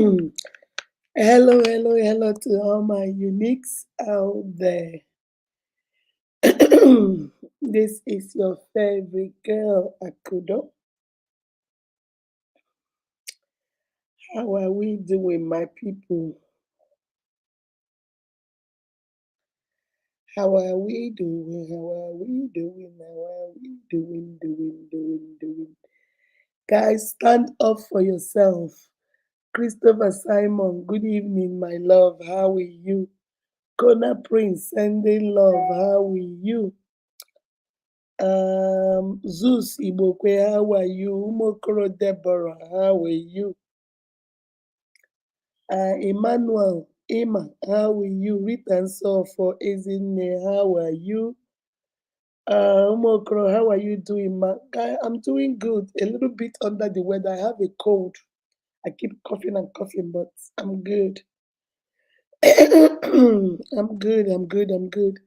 Hello, hello, hello to all my uniques out there. This is your favorite girl, Akudo. How are we doing, my people? How are we doing? How are we doing? How are we doing? Guys, stand up for yourself. Christopher Simon, good evening, my love. How are you? Kona Prince, sending love. How are you? Zeus Igbokwe, how are you? Umokoro Deborah, how are you? Emmanuel Emma, how are you? Rita Nso for Ezinne, how are you? Umokoro, how are you doing, ma? I'm doing good. A little bit under the weather. I have a cold. I keep coughing and coughing, but I'm good. I'm good.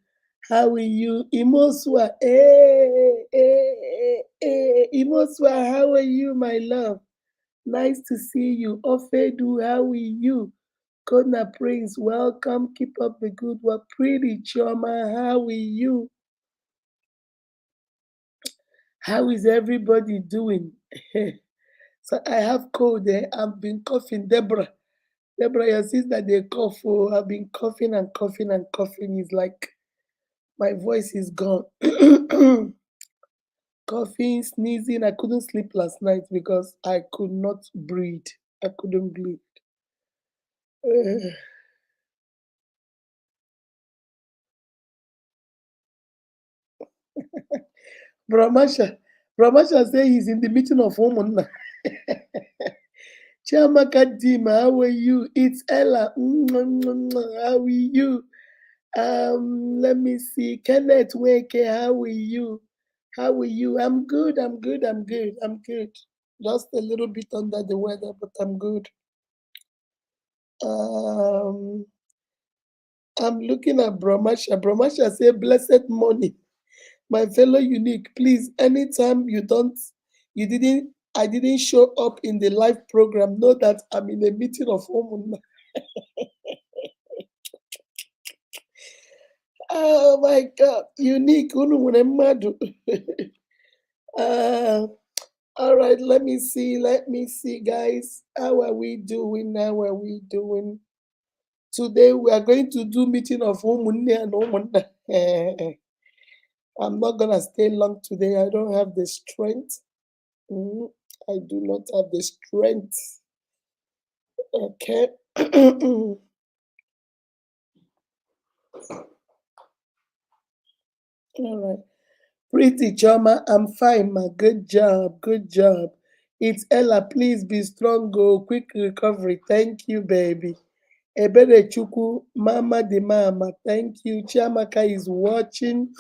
How are you? Imoswa, Imoswa, how are you, my love? Nice to see you. Ofedu, how are you? Kona Prince, welcome. Keep up the good work. Pretty Choma, how are you? How is everybody doing? So I have cold. I've been coughing. Deborah, your sister, they cough. Oh, I've been coughing and coughing and coughing. It's like my voice is gone. Coughing, sneezing. I couldn't sleep last night because I could not breathe. I couldn't breathe. Brahmasha, Brahmasha say he's in the meeting of women. Chiamaka Dima, how are you? It's Ella. How are you? Let me see. Kenneth Weke, how are you? How are you? I'm good. Just a little bit under the weather, but I'm good. Um, I'm looking at Brahmasha. Brahmasha say, blessed morning. My fellow unique, please, anytime you didn't, I didn't show up in the live program, know that I'm in a meeting of women. Oh my God, unique, unu nwere mmadụ. uh, all right, let me see, guys. How are we doing? How are we doing? Today we are going to do meeting of women and women. I'm not gonna stay long today. I don't have the strength. I do not have the strength. Okay. All right. Pretty Choma, I'm fine, ma. Good job. Good job. It's Ella. Please be strong. Go. Quick recovery. Thank you, baby. Ebere Chuku, Mama de Mama. Thank you. Chiamaka is watching.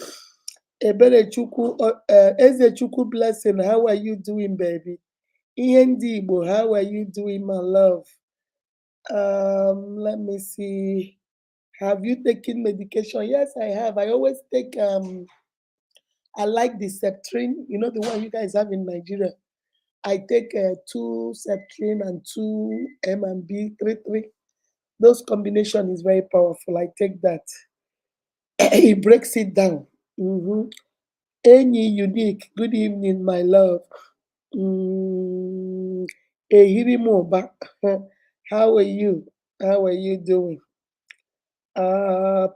Ebere Chuku, Eze Chuku Blessing. How are you doing, baby? Ian Igbo, how are you doing, my love? Let me see. Have you taken medication? Yes, I have. I always take I like the Septrin, you know the one you guys have in Nigeria. I take two Septrin and two M&B 3 3. Those combination is very powerful. I take that. It breaks it down. Any unique. Good evening, my love. Ehirimoba. How are you? How are you doing?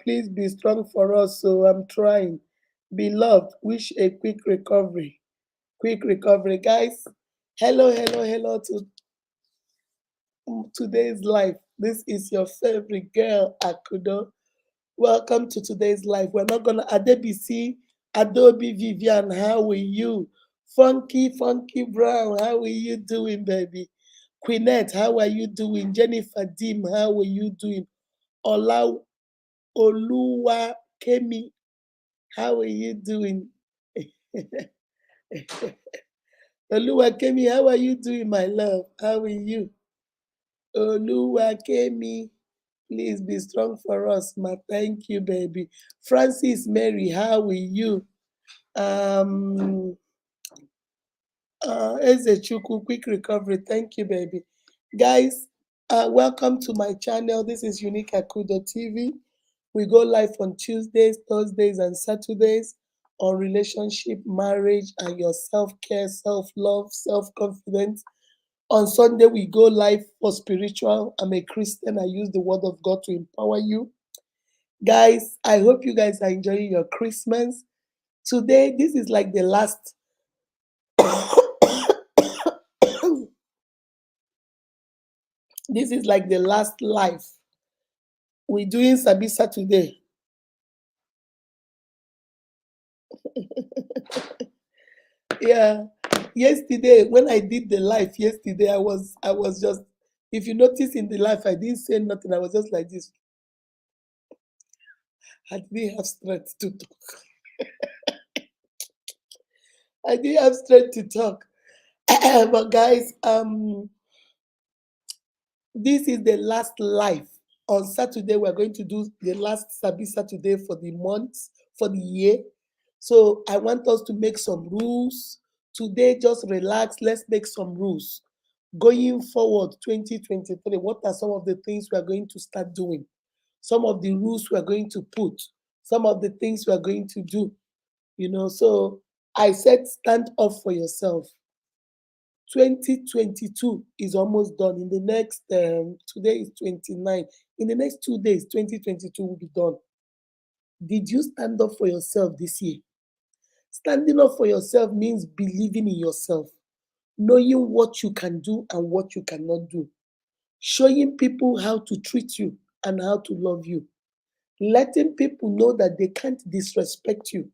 Please be strong for us. So I'm trying. Beloved, wish a quick recovery. Quick recovery, guys. Hello to today's life. This is your favorite girl, Akudo. Welcome to today's life. We're not gonna Adebisi, Adobe Vivian. How are you? Funky Brown. How are you doing, baby? Quinette, how are you doing? Jennifer Dim, how are you doing? Ola Oluwa Kemi, how are you doing? Oluwa Kemi, how are you doing, my love? How are you? Oluwa Kemi, please be strong for us, ma. Thank you, baby. Francis Mary, how are you? Eze Chukwu, quick recovery. Thank you, baby. Guys, Welcome to my channel. This is Unique Akudo TV. We go live on Tuesdays, Thursdays, and Saturdays on relationship, marriage, and your self care, self love, self confidence. On Sunday, we go live for spiritual. I'm a Christian. I use the word of God to empower you. Guys, I hope you guys are enjoying your Christmas. Today, this is like the last. This is like the last live. We're doing Sabisa today. Yeah. Yesterday, when I did the live yesterday, I was just, if you notice in the live, I didn't say nothing. I was just like this. I didn't have strength to talk. I didn't have strength to talk. But guys, this is the last live. On Saturday, we're going to do the last Sabi Saturday for the month, for the year. So I want us to make some rules. Today, just relax. Let's make some rules. Going forward, 2023, what are some of the things we are going to start doing? Some of the rules we are going to put, some of the things we are going to do. So I said, stand up for yourself. 2022 is almost done. In the next, today is 29. In the next 2 days, 2022 will be done. Did you stand up for yourself this year? Standing up for yourself means believing in yourself, knowing what you can do and what you cannot do, showing people how to treat you and how to love you, letting people know that they can't disrespect you.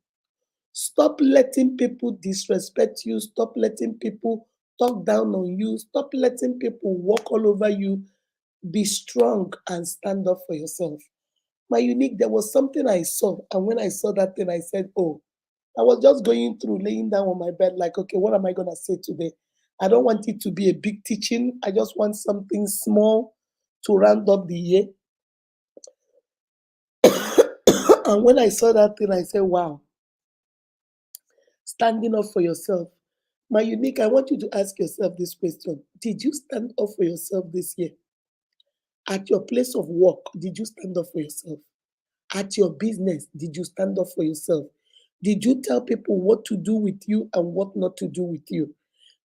Stop letting people disrespect you. Stop letting people talk down on you. Stop letting people walk all over you. Be strong and stand up for yourself. My unique, there was something I saw, and when I saw that thing, I said, oh, I was just going through, laying down on my bed, like, okay, what am I going to say today? I don't want it to be a big teaching. I just want something small to round up the year. And when I saw that thing, I said, wow, standing up for yourself. My unique, I want you to ask yourself this question. Did you stand up for yourself this year? At your place of work, did you stand up for yourself? At your business, did you stand up for yourself? Did you tell people what to do with you and what not to do with you?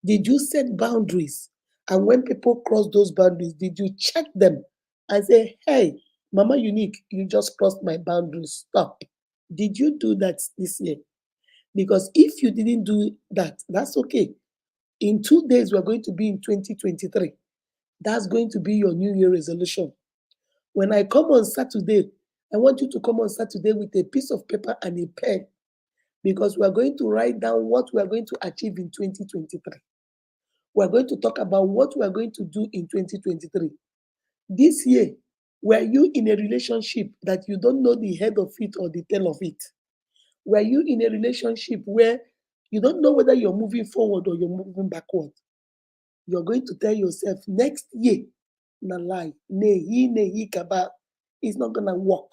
Did you set boundaries? And when people cross those boundaries, did you check them and say, hey, Mama Unique, you just crossed my boundaries. Stop. Did you do that this year? Because if you didn't do that, that's okay. In 2 days, we're going to be in 2023. That's going to be your New Year resolution. When I come on Saturday, I want you to come on Saturday with a piece of paper and a pen because we're going to write down what we are going to achieve in 2023. We're going to talk about what we are going to do in 2023. This year, were you in a relationship that you don't know the head of it or the tail of it? Were you in a relationship where you don't know whether you're moving forward or you're moving backward? You're going to tell yourself next year, na lie, nehi kaba, it's not gonna work.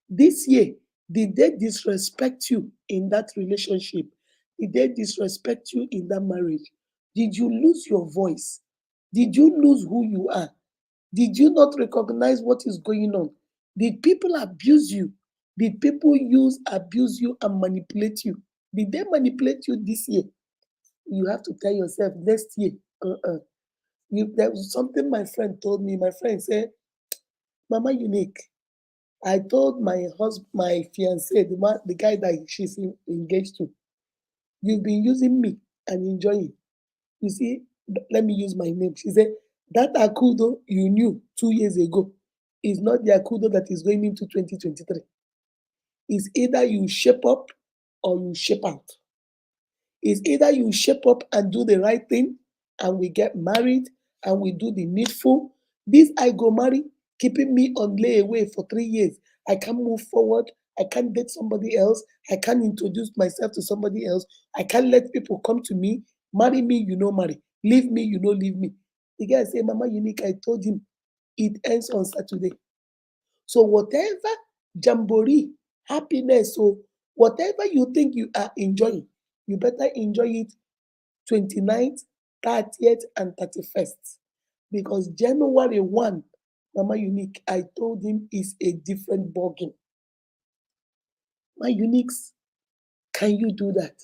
This year, did they disrespect you in that relationship? Did they disrespect you in that marriage? Did you lose your voice? Did you lose who you are? Did you not recognize what is going on? Did people abuse you? Did people abuse you and manipulate you? Did they manipulate you this year? You have to tell yourself next year. There was something my friend told me. My friend said, Mama Unique, I told my husband, my fiance, the guy that she's engaged to, you've been using me and enjoying. You see, let me use my name. She said, that Akudo you knew 2 years ago is not the Akudo that is going into 2023. It's either you shape up or you shape out. It's either you shape up and do the right thing and we get married and we do the needful. This I go marry, keeping me on layaway for 3 years. I can't move forward. I can't date somebody else. I can't introduce myself to somebody else. I can't let people come to me. Marry me, you know, marry. Leave me, you know, leave me. The guy say, Mama Unique, I told him it ends on Saturday. So whatever jamboree, happiness, so whatever you think you are enjoying, you better enjoy it 29th, 30th, and 31st. Because January 1, Mama Unique, I told him is a different ballgame. My Uniques, can you do that?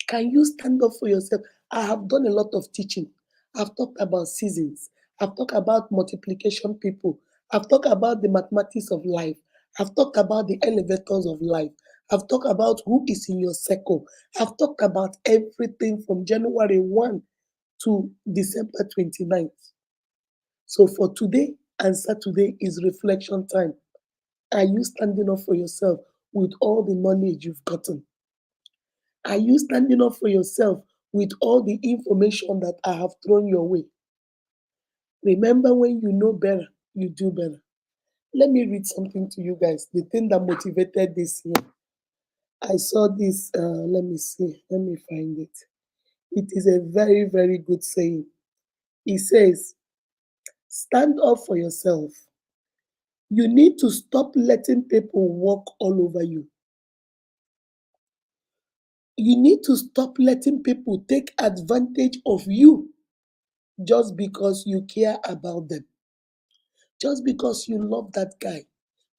Can you stand up for yourself? I have done a lot of teaching. I've talked about seasons. I've talked about multiplication people. I've talked about the mathematics of life. I've talked about the elevators of life. I've talked about who is in your circle. I've talked about everything from January 1 to December 29th. So for today and Saturday is reflection time. Are you standing up for yourself with all the knowledge you've gotten? Are you standing up for yourself with all the information that I have thrown your way? Remember, when you know better, you do better. Let me read something to you guys. The thing that motivated this year. I saw this, let me see, let me find it. It is a very, very good saying. It says, stand up for yourself. You need to stop letting people walk all over you. You need to stop letting people take advantage of you just because you care about them, just because you love that guy,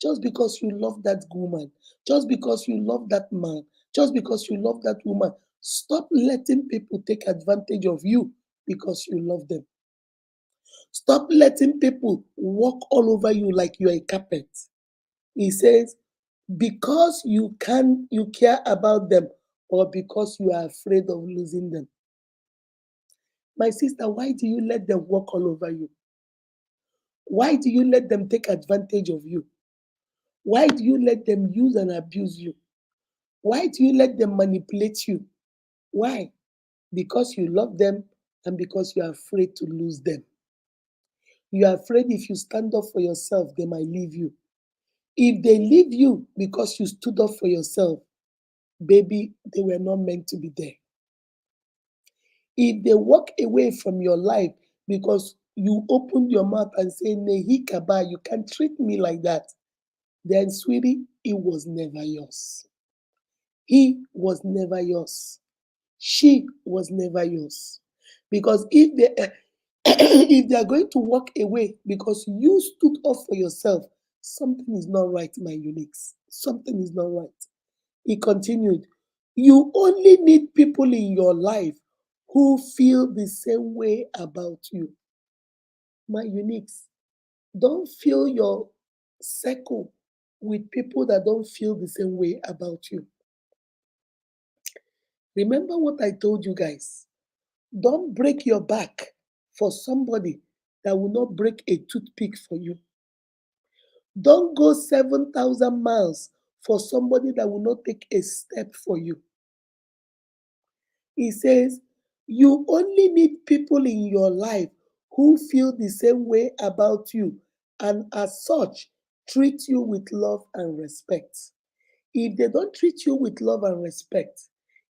just because you love that woman, just because you love that man, just because you love that woman. Stop letting people take advantage of you because you love them. Stop letting people walk all over you like you're a carpet. He says, because you care about them, or because you are afraid of losing them. My sister, why do you let them walk all over you? Why do you let them take advantage of you? Why do you let them use and abuse you? Why do you let them manipulate you? Why? Because you love them and because you are afraid to lose them. You are afraid if you stand up for yourself, they might leave you. If they leave you because you stood up for yourself, baby, they were not meant to be there. If they walk away from your life because you opened your mouth and say, Nehi Kaba, you can't treat me like that, then, sweetie, it was never yours. He was never yours. She was never yours. Because if they if they are going to walk away because you stood up for yourself, something is not right, my Uniques. Something is not right. He continued, you only need people in your life who feel the same way about you. My Uniques, don't fill your circle with people that don't feel the same way about you. Remember what I told you guys. Don't break your back for somebody that will not break a toothpick for you. Don't go 7,000 miles for somebody that will not take a step for you. He says, you only need people in your life who feel the same way about you and, as such, treat you with love and respect. If they don't treat you with love and respect,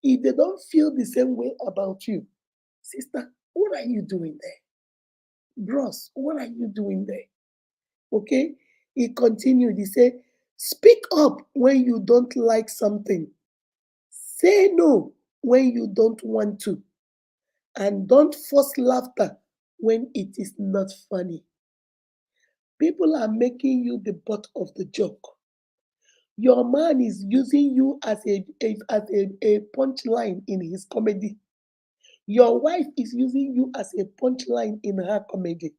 if they don't feel the same way about you, sister, what are you doing there? Bros, what are you doing there? Okay? He continued, he said, speak up when you don't like something. Say no when you don't want to. And don't force laughter when it is not funny. People are making you the butt of the joke. Your man is using you as a punchline in his comedy. Your wife is using you as a punchline in her comedy.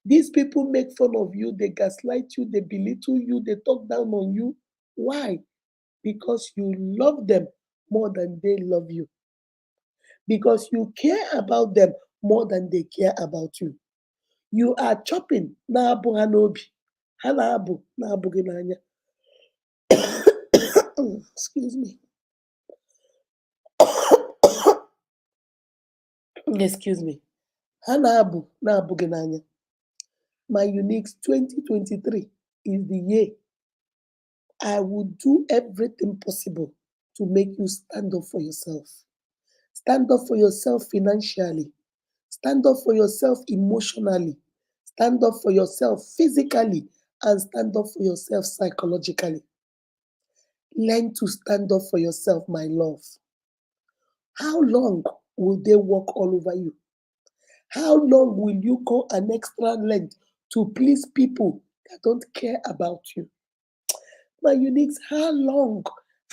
These people make fun of you, they gaslight you, they belittle you, they talk down on you. Why? Because you love them more than they love you. Because you care about them more than they care about you. You are chopping na-abụ ha n'obi. Ha na-abụ na-abụ gị n'anya. Excuse me. Excuse me. Ha na-abụ na-abụ gị n'anya. My Uniques 2023 is the year I will do everything possible to make you stand up for yourself. Stand up for yourself financially. Stand up for yourself emotionally. Stand up for yourself physically. And stand up for yourself psychologically. Learn to stand up for yourself, my love. How long will they walk all over you? How long will you go an extra length to please people that don't care about you? My uniques, how long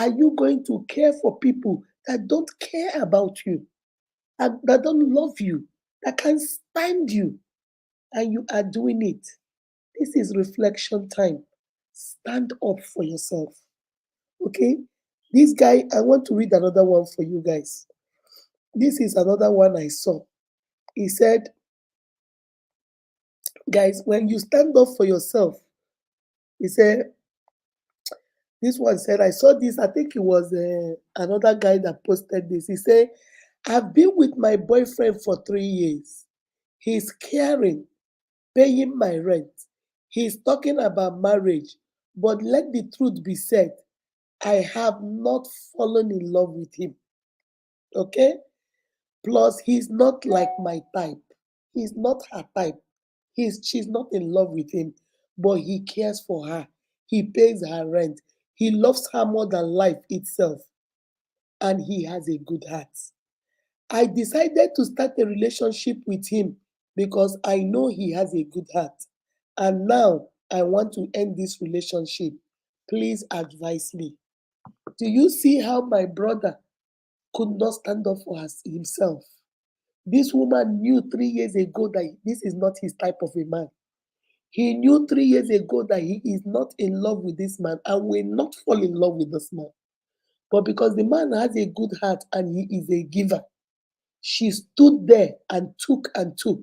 are you going to care for people that don't care about you, and that don't love you, that can't stand you, and you are doing it? This is reflection time. Stand up for yourself. Okay? This guy, I want to read another one for you guys. This is another one I saw. He said, guys, when you stand up for yourself, he said, this one said, I saw this, I think it was another guy that posted this. He said, I've been with my boyfriend for 3 years. He's caring, paying my rent. He's talking about marriage. But let the truth be said, I have not fallen in love with him. Okay? Plus, he's not like my type. He's not her type. She's not in love with him, but he cares for her. He pays her rent. He loves her more than life itself, and he has a good heart. I decided to start a relationship with him because I know he has a good heart. And now I want to end this relationship. Please advise me. Do you see how my brother could not stand up for himself? This woman knew 3 years ago that this is not his type of a man. He knew 3 years ago that he is not in love with this man and will not fall in love with this man. But because the man has a good heart and he is a giver, she stood there and took and took.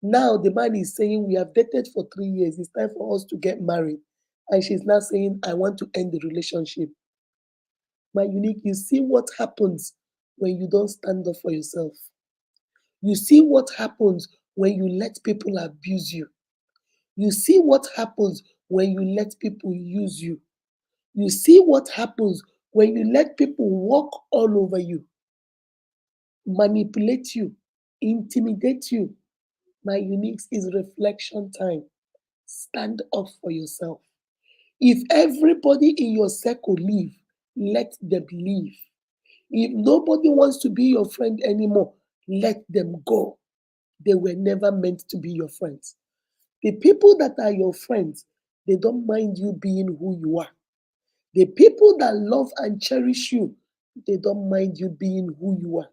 Now the man is saying, we have dated for 3 years. It's time for us to get married. And she's now saying, I want to end the relationship. My unique, you see what happens when you don't stand up for yourself. You see what happens when you let people abuse you. You see what happens when you let people use you. You see what happens when you let people walk all over you, manipulate you, intimidate you. My uniques is reflection time. Stand up for yourself. If everybody in your circle leave, let them leave. If nobody wants to be your friend anymore, let them go. They were never meant to be your friends. The people that are your friends, they don't mind you being who you are. The people that love and cherish you, they don't mind you being who you are.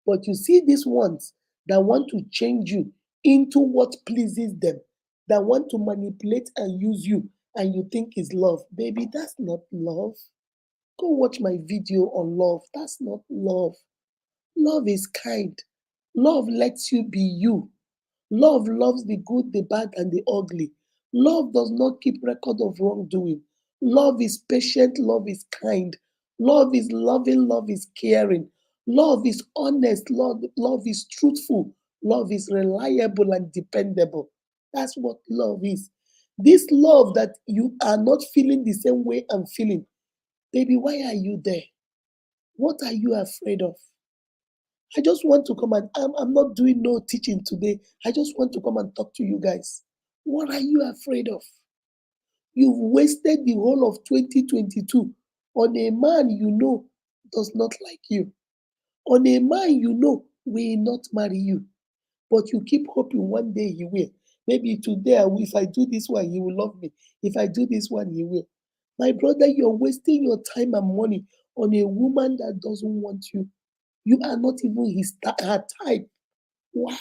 But you see these ones that want to change you into what pleases them, that want to manipulate and use you, and you think is love. Baby, that's not love. Go watch my video on love. That's not love. Love is kind. Love lets you be you. Love loves the good, the bad, and the ugly. Love does not keep record of wrongdoing. Love is patient. Love is kind. Love is loving. Love is caring. Love is honest. Love is truthful. Love is reliable and dependable. That's what love is. This love that you are not feeling the same way I'm feeling. Baby, why are you there? What are you afraid of? I just want to come and I'm not doing no teaching today. I just want to come and talk to you guys. What are you afraid of? You've wasted the whole of 2022 on a man you know does not like you, on a man you know will not marry you, but you keep hoping one day he will. Maybe today, if I do this one, he will love me. If I do this one, he will. My brother, you're wasting your time and money on a woman that doesn't want you. You are not even her type. Why?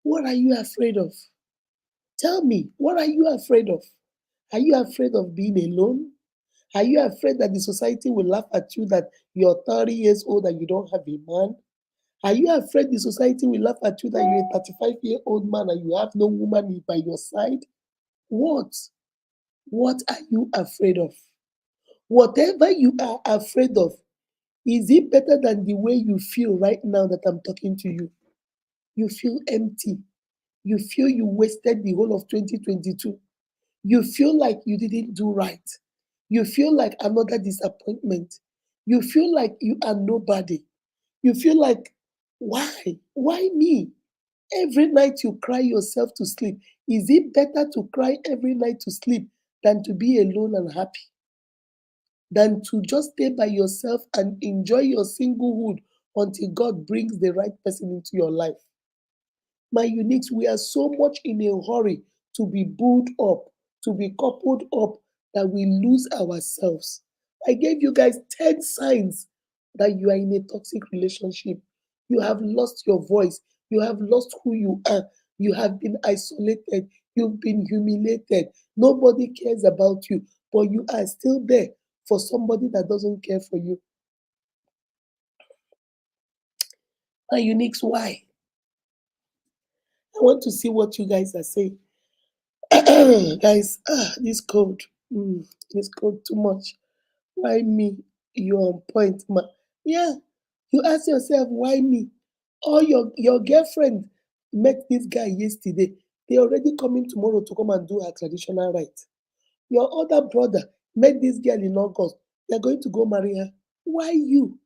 What are you afraid of? Tell me, what are you afraid of? Are you afraid of being alone? Are you afraid that the society will laugh at you that you're 30 years old and you don't have a man? Are you afraid the society will laugh at you that you're a 35-year-old man and you have no woman by your side? What? What are you afraid of? Whatever you are afraid of, is it better than the way you feel right now that I'm talking to you? You feel empty. You feel you wasted the whole of 2022. You feel like you didn't do right. You feel like another disappointment. You feel like you are nobody. You feel like, why? Why me? Every night you cry yourself to sleep. Is it better to cry every night to sleep than to be alone and happy? Than to just stay by yourself and enjoy your singlehood until God brings the right person into your life? My uniques, we are so much in a hurry to be built up, to be coupled up, that we lose ourselves. I gave you guys 10 signs that you are in a toxic relationship. You have lost your voice. You have lost who you are. You have been isolated. You've been humiliated. Nobody cares about you, but you are still there for somebody that doesn't care for you. My uniques, why? I want to see what you guys are saying. Guys, this code, this code too much. Why me? You're on point, ma. Yeah, you ask yourself, why me? Or your girlfriend met this guy yesterday. They already coming tomorrow to come and do her traditional rite. Your other brother met this girl in August. They're going to go marry her. Why you?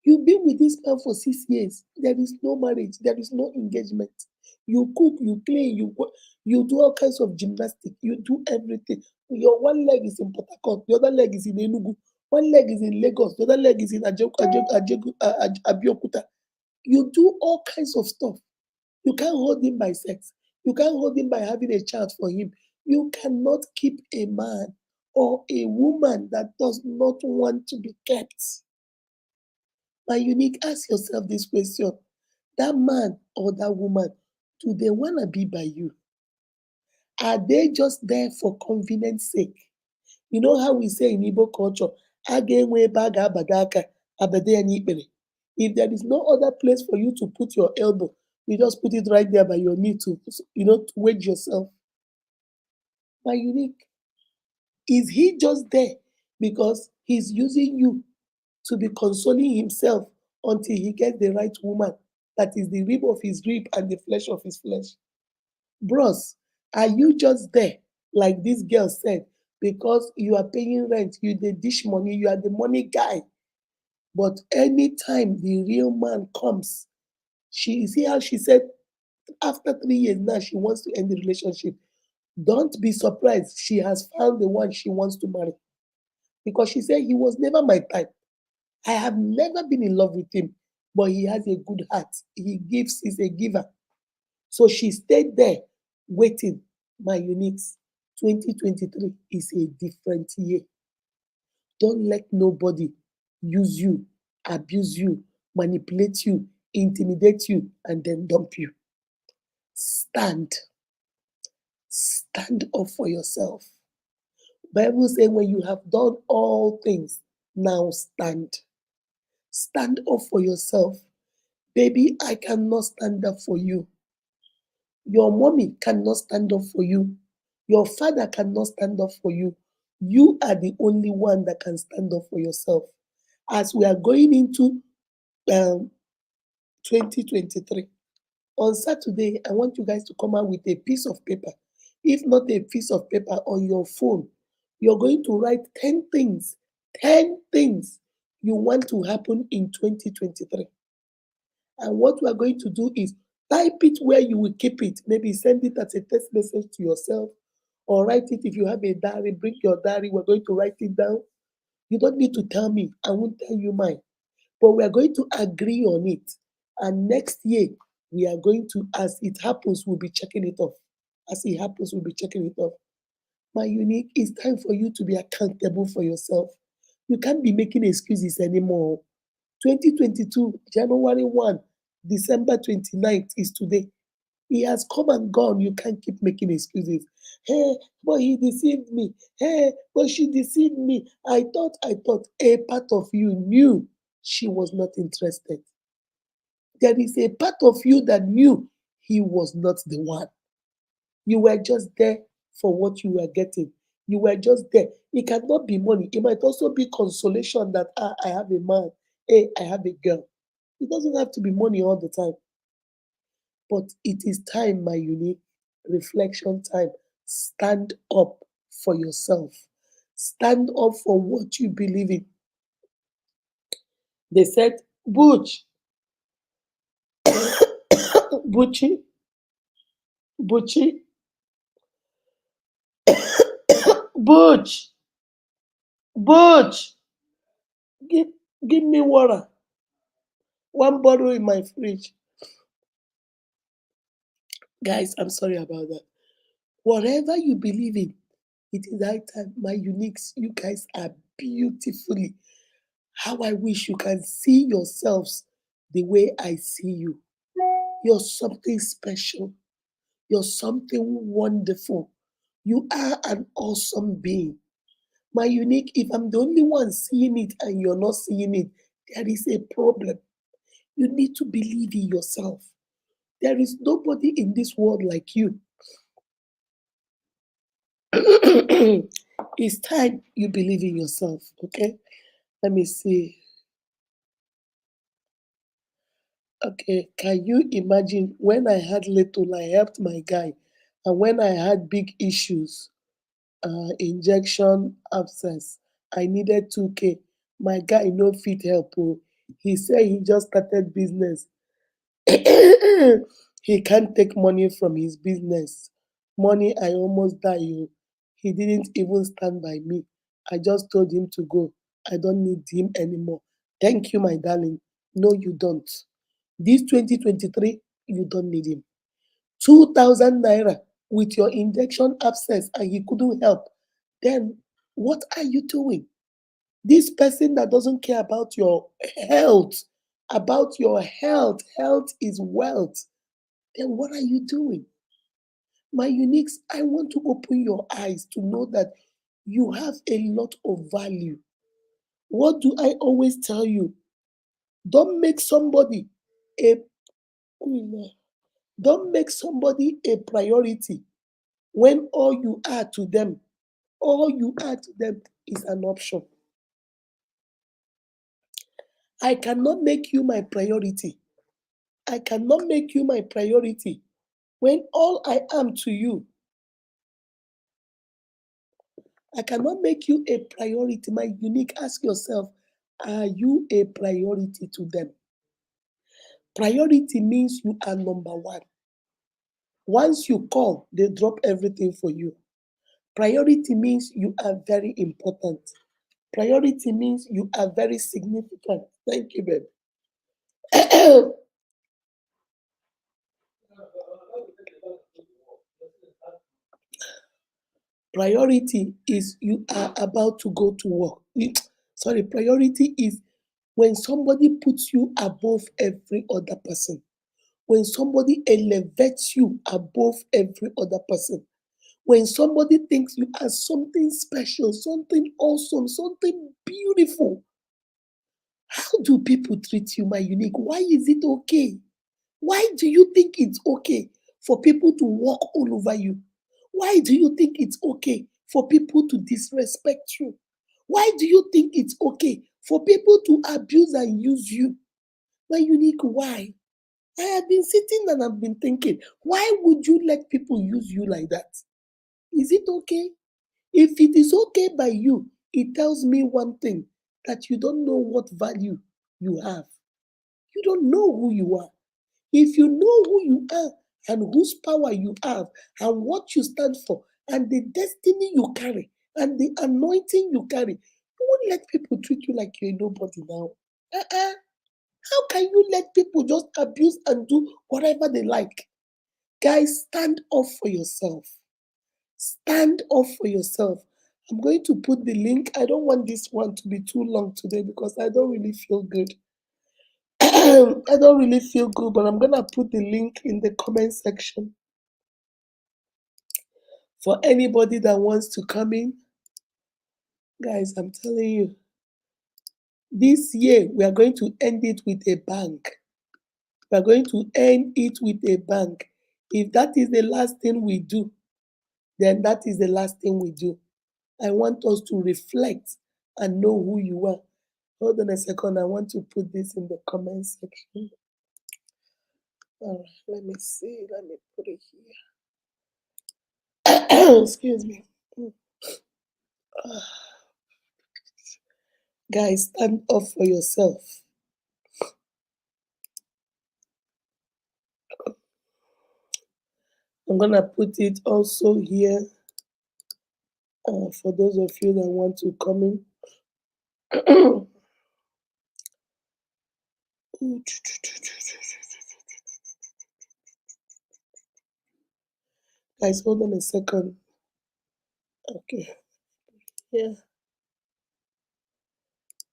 You've been with this man for 6 years. There is no marriage. There is no engagement. You cook, you clean, you do all kinds of gymnastics. You do everything. Your one leg is in Port Harcourt, the other leg is in Enugu, one leg is in Lagos, the other leg is in Abeokuta. You do all kinds of stuff. You can't hold him by sex. You can't hold him by having a child for him. You cannot keep a man or a woman that does not want to be kept. My unique, ask yourself this question. That man or that woman, do they want to be by you? Are they just there for convenience sake? You know how we say in Igbo culture, "Aga enwe ebe a ga-abada aka, abada ya n'ikpere." If there is no other place for you to put your elbow, you just put it right there by your knee to, to wedge yourself. My unique, is he just there because he's using you to be consoling himself until he gets the right woman that is the rib of his rib and the flesh of his flesh? Bros, are you just there, like this girl said, because you are paying rent, you the dish money, you are the money guy? But anytime the real man comes, she see how she said after 3 years now she wants to end the relationship. Don't be surprised. She has found the one she wants to marry. Because she said he was never my type. I have never been in love with him, but he has a good heart. He gives, he's a giver. So she stayed there waiting. My uniques, 2023 is a different year. Don't let nobody use you, abuse you, manipulate you, intimidate you, and then dump you. Stand. Stand up for yourself. Bible says when you have done all things, now stand. Stand up for yourself. Baby, I cannot stand up for you. Your mommy cannot stand up for you. Your father cannot stand up for you. You are the only one that can stand up for yourself. As we are going into um, 2023, on Saturday, I want you guys to come out with a piece of paper. If not a piece of paper, on your phone, you're going to write 10 things you want to happen in 2023. And what we are going to do is type it where you will keep it. Maybe send it as a text message to yourself, or write it if you have a diary. Bring your diary. We're going to write it down. You don't need to tell me. I won't tell you mine. But we are going to agree on it. And next year, we are going to, as it happens, we'll be checking it off. As it happens, we'll be checking it off. My unique, it's time for you to be accountable for yourself. You can't be making excuses anymore. 2022, January 1, December 29th is today. He has come and gone. You can't keep making excuses. Hey, but he deceived me. Hey, but she deceived me. I thought a part of you knew she was not interested. There is a part of you that knew he was not the one. You were just there for what you were getting. You were just there. It cannot be money. It might also be consolation that I have a man. Hey, I have a girl. It doesn't have to be money all the time. But it is time, my unique reflection time. Stand up for yourself. Stand up for what you believe in. They said, Butch, Butchie, Butchie, Butch, Butch, give, give me water. One bottle in my fridge. Guys, I'm sorry about that. Whatever you believe in, it is high time. My uniques, you guys are beautifully. How I wish you can see yourselves the way I see you. You're something special. You're something wonderful. You are an awesome being. My unique, if I'm the only one seeing it and you're not seeing it, there is a problem. You need to believe in yourself. There is nobody in this world like you. It's time you believe in yourself, okay? Let me see. Okay, can you imagine when I had little, I helped my guy, and when I had big issues, injection abscess, I needed 2K. My guy no fit help. Oh. He said he just started business. He can't take money from his business. Money, I almost die. Oh. He didn't even stand by me. I just told him to go. I don't need him anymore. Thank you, my darling. No, you don't. This 2023, you don't need him. 2,000 naira with your injection abscess and he couldn't help. Then what are you doing? This person that doesn't care health, about your health is wealth. Then what are you doing? My uniques, I want to open your eyes to know that you have a lot of value. What do I always tell you? Don't make somebody a don't make somebody a priority when all you are to them is an option. I cannot make you my priority. I cannot make you my priority when all I am to you. I cannot make you a priority. My unique, ask yourself, are you a priority to them? Priority means you are number one. Once you call, they drop everything for you. Priority means you are very important. Priority means you are very significant. Thank you, babe. Priority is you are about to go to work. Sorry, priority is when somebody puts you above every other person. When somebody elevates you above every other person. When somebody thinks you are something special, something awesome, something beautiful. How do people treat you, my unique? Why is it okay? Why do you think it's okay for people to walk all over you? Why do you think it's okay for people to disrespect you? Why do you think it's okay for people to abuse and use you? My unique, why? I have been sitting and I've been thinking, why would you let people use you like that? Is it okay? If it is okay by you, it tells me one thing, that you don't know what value you have. You don't know who you are. If you know who you are and whose power you have and what you stand for and the destiny you carry and the anointing you carry, you won't let people treat you like you're a nobody now. Uh-uh. How can you let people just abuse and do whatever they like? Guys, stand up for yourself. Stand up for yourself. I'm going to put the link. I don't want this one to be too long today because I don't really feel good. I don't really feel good, but I'm gonna put the link in the comment section for anybody that wants to come in. Guys, I'm telling you, this year we are going to end it with a bang. We are going to end it with a bang. If that is the last thing we do, then that is the last thing we do. I want us to reflect and know who you are. Hold on a second. I want to put this in the comment section. All right, let me see. Let me put it here. Excuse me. Guys, stand up for yourself. I'm gonna put it also here for those of you that want to come in. Guys, hold on a second. Okay. Yeah.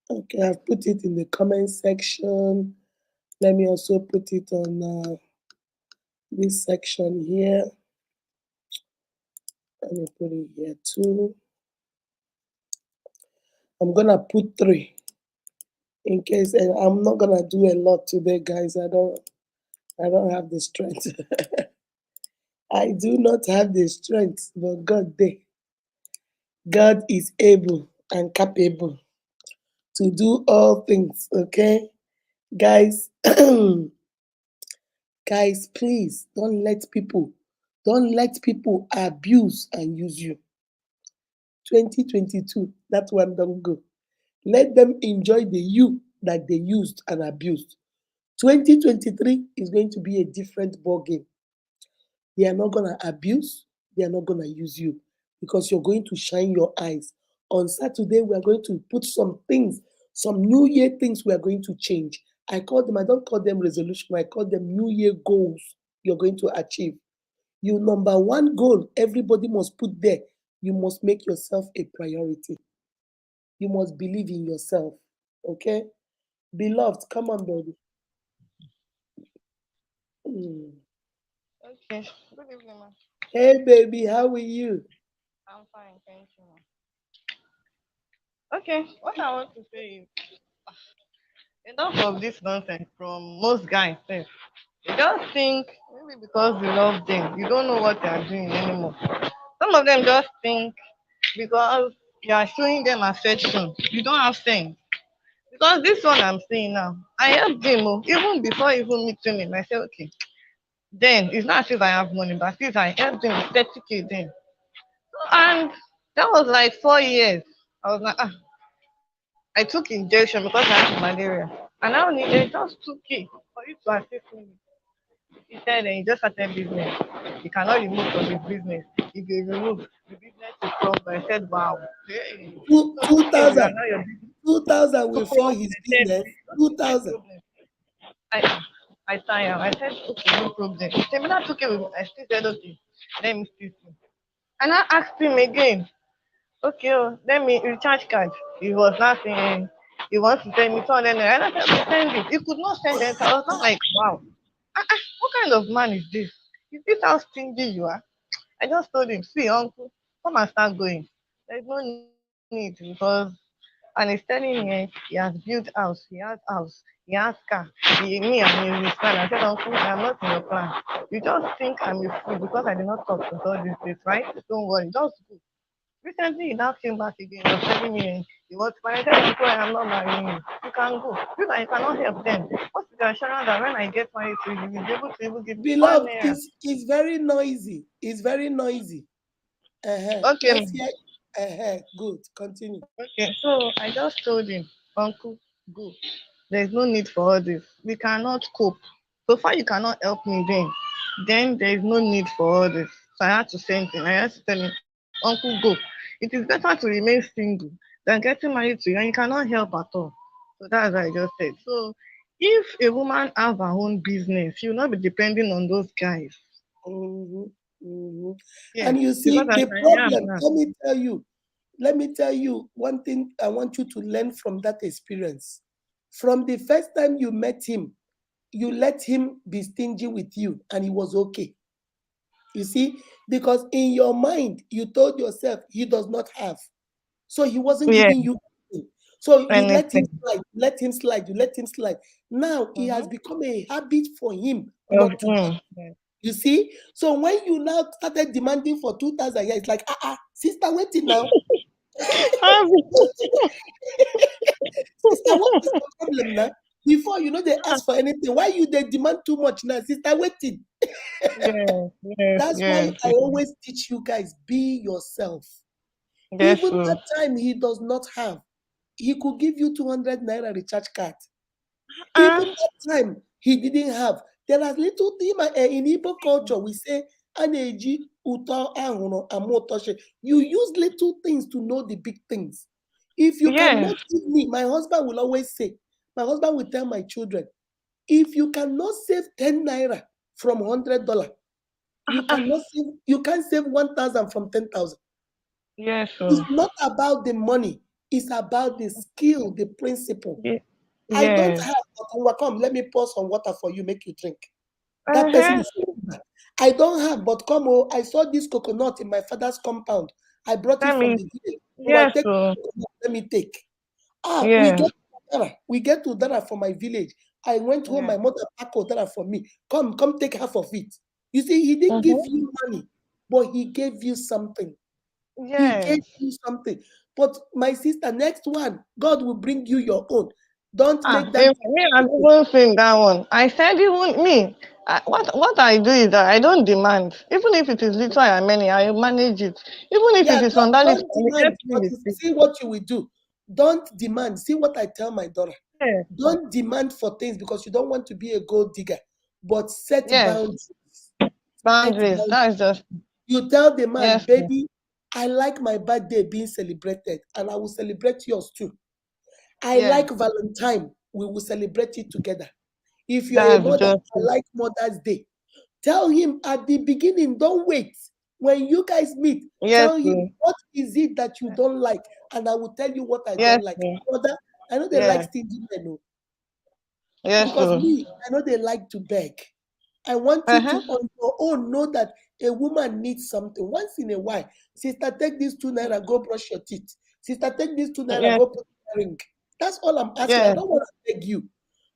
Okay, I've put it in the comment section. Let me also put it on this section here. Let me put it here too. I'm gonna put three in case, and I'm not gonna do a lot today, guys. I don't have the strength. I do not have the strength, but God is able and capable to do all things. Okay, guys. Guys, please don't let people abuse and use you. 2022, that one don't go. Let them enjoy the you that they used and abused. 2023 is going to be a different ball game. They are not gonna abuse, they are not gonna use you because you're going to shine your eyes. On Saturday, we are going to put some things, some New Year things we are going to change. I don't call them resolution, I call them New Year goals you're going to achieve. Your number one goal, everybody must put there. You must make yourself a priority. You must believe in yourself. Okay? Beloved, come on, baby. Mm. Okay. Good evening, ma. Hey, baby, how are you? I'm fine, thank you, ma. Okay, what I want to say is enough of this nonsense from most guys. Sef. They just think maybe because you love them, you don't know what they are doing anymore. Some of them just think because you are showing them affection, you don't have sense. Because this one I'm seeing now, I helped him even before even meeting him. I said, okay, then it's not as if I have money, but since I helped him with 30K then. And that was like 4 years. I was like, ah, I took injection because I had malaria. And I needed just 2K for you to assist me. He said he just started business. He cannot remove from his business. If you remove, the business will crumble. I said, wow. Hey. Two, So 2K will 2000, allow your business 2000 to will fall crumble. his I said, business. okay, no 2000. problem. I I tired. I said, okay, no problem. Seminar 2K, I still said, okay, let me still see. And I asked him again, okay, let me recharge card. He was not saying he wants to send me 200 naira. And I said, okay, send it. He could not send it. I was not like, wow, what kind of man is this? Is this how stingy you are? I just told him, see, uncle, come and start going. There's no need because, and he's telling me he has built house, he has house, he has car. Me and he is his plan. I said, uncle, I am not in your plan. You just think I'm a fool because I did not talk to all these days, right? Don't worry, just go. Recently, he now came back again. He was telling me he wants to marry. I said, uncle, I am not marrying you. You can go. You that you cannot help them. What's the assurance that when I get married to you, you will be able to even give me one Beloved, naira? is very noisy. It's very noisy. Okay, Let's hear. Good. Continue. okay. So I just told him, uncle, go. There's no need for all this. We cannot cope. So far, you cannot help me then there is no need for all this. So I had to send him. I had to tell him, uncle, go. It is better to remain single than getting married to you, and you cannot help at all. So that's what I just said. So if a woman have her own business, she will not be depending on those guys. hmm hmm Yes, And you because see, as the I am problem, now. let me tell you one thing I want you to learn from that experience. From the first time you met him, you let him be stingy with you, and he was okay. You see, because in your mind, you told yourself he does not have. So he wasn't Yeah, giving you anything. So you let him anything. slide, let him slide, you let him slide. Now it has Mm-hmm. become a habit for him Of not to give. him. Yes. You see? So when you now started demanding for 2,000, yeah, it's like, sister, waiting now. Sister, what is the problem now? Before they ask for anything. Why you they demand too much now? Sister, waiting. Yes, yes, That's why yes, I yes. always teach you guys, be yourself. Yes, Even so. that time he does not have, he could give you 200 naira recharge card. Ah, Even that time he didn't have. There are little things in Igbo culture. We say, "Aneji uto ahụrụ ama ụtọ shi." You use little things to know the big things. If you yes, cannot give me, my husband will always say, my husband will tell my children, if you cannot save 10 naira from $100, You cannot save, you can't save 1,000 from 10,000. Yes, It's so not about the money, it's about the skill, the principle. I don't yes. have, but come, let me pour some water for you, make you drink. That person Uh-huh. is I don't have, but come oh, I saw this coconut in my father's compound. I brought it Let from me the village. Oh, I yes, take so coconut, let me take. Ah, we yeah, get Udara. We get Udara from my village. I went home, yeah. my mother packed Udara for me. Come take half of it. You see, he didn't give Mm-hmm. you money, but he gave you something. He gave Yes. you something. But my sister, next one, God will bring you your own. Don't make that Me, I even think that one. I said even me. What I do is that I don't demand. Even if it is little and many, I manage it. Even if yeah, it is on that list, don't I will demand, help but you with it. see what you will do. Don't demand. See what I tell my daughter. Yes. Don't demand for things because you don't want to be a gold digger, but set Yes. boundaries. Set Boundaries. boundaries. That is just You tell the man, yes, baby, I like my birthday being celebrated, and I will celebrate yours too. I yeah. like Valentine. We will celebrate it together. If you're a That's mother, just I like Mother's Day. Tell him at the beginning, don't wait. When you guys meet, yes, tell him what is it that you don't like, and I will tell you what I yes, don't like. Brother, I know they like yeah, stingy men, oh, yes, because me, I know they like to beg. I want you to, uh-huh. on your own, know that a woman needs something once in a while. Sister, take this 2 naira, go brush your teeth. Sister, take this 2 naira, Yes, go put a ring. That's all I'm asking. I yes. don't want to beg you,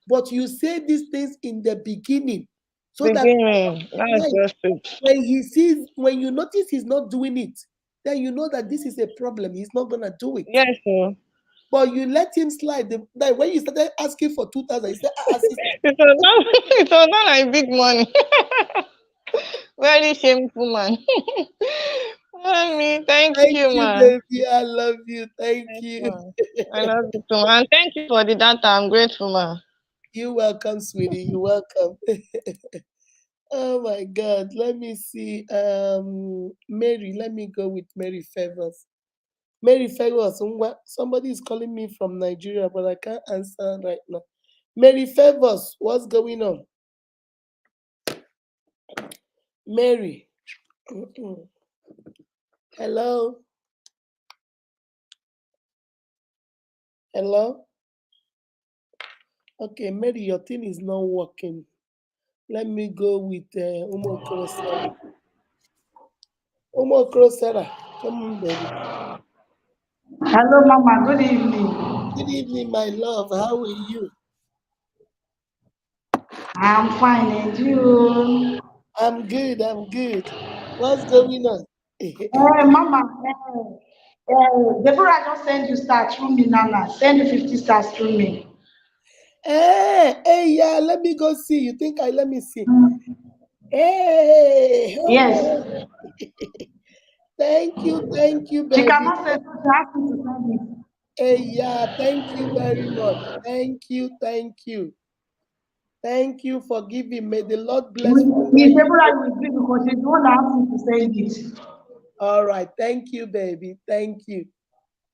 but you say these things in the beginning so that Beginning. That's right, just it. when he sees, when you notice he's not doing it, then you know that this is a problem. He's not gonna do it. Yes, sir. But you let him slide. Like when you started asking for 2,000, he said, sister, It was not it was not like big money. Very shameful man. Mommy, thank thank you, you, man. baby. I love you. Thank Thank you, you. man. I love you too, man. Thank you for the data. I'm grateful, man. You're welcome, sweetie. You're welcome. Oh my God. Let me see. Mary, let me go with Mary Favors. Mary Favors, somebody is calling me from Nigeria, but I can't answer right now. Mary Favors, what's going on? Mary. Mm-mm. Hello? Hello? Okay, Mary, your thing is not working. Let me go with Umo Kurosera. Umo Kurosera, come on, baby. Hello, Mama. Good evening. Good evening, my love. How are you? I'm fine, and you? I'm good. I'm good. What's going on? Mama, Deborah just send you stars through me, Nana. Send you 50 stars through me. Hey, yeah. Let me go see. You think I let me see? Mm. Hey, Yes. oh, thank you, She baby. cannot send, so she asked me to send it. Hey, yeah. Thank you very much. Thank you. Thank you. Thank you for giving. May the Lord bless from where Miss you go. Deborah will do because she's the one that asked me to send it. All right. Thank you, baby. Thank you.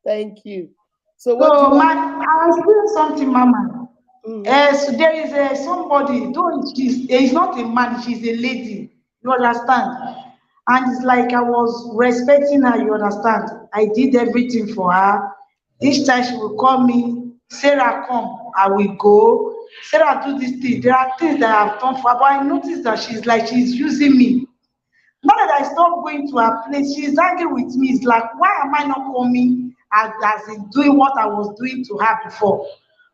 Thank you. So, what do So, you have? I was doing something, Mama. Mhm. So there is somebody, though he's not a man, she's a lady. You understand? And it's like I was respecting her, you understand? I did everything for her. Each time she will call me, Sarah, come, I will go. Sarah, do this thing. There are things that I've done for her, but I noticed that she's using me. Now that I stopped going to her place, she's angry with me. It's like, why am I not coming as in doing what I was doing to her before?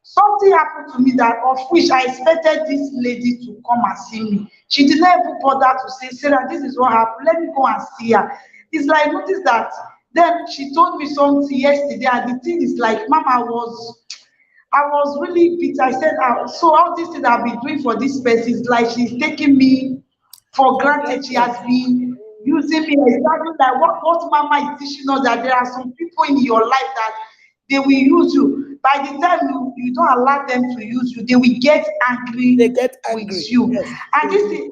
Something happened to me that of which I expected this lady to come and see me. She did not even bother to say, Sarah, this is what happened. Let me go and see her. It's like, notice that. Then she told me something yesterday, and the thing is like, Mama, I was really bitter. I said, so all these things I've been doing for this person is like she's taking me for For granted. She granted. has been using me exactly like what Mama is teaching us, that there are some people in your life that they will use you. By the time you don't allow them to use you, they will get They angry get with angry. you. Yes, And they this do. is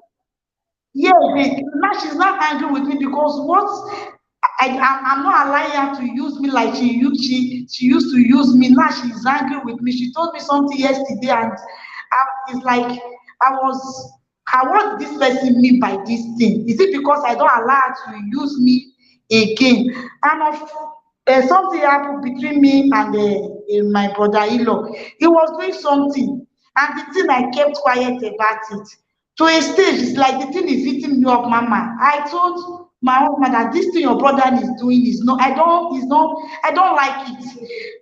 yeah, now she's not angry with me because I'm not allowing her to use me like she used to use me. Now she's angry with me. She told me something yesterday, and it's like I was. What did this person mean by this thing? Is it because I don't allow her to use me again? And something happened between me and my brother-in-law. He was doing something, and the thing I kept quiet about it. To a stage, it's like the thing is eating me up, mama. I told my husband that this thing your brother is doing is not, I don't like it.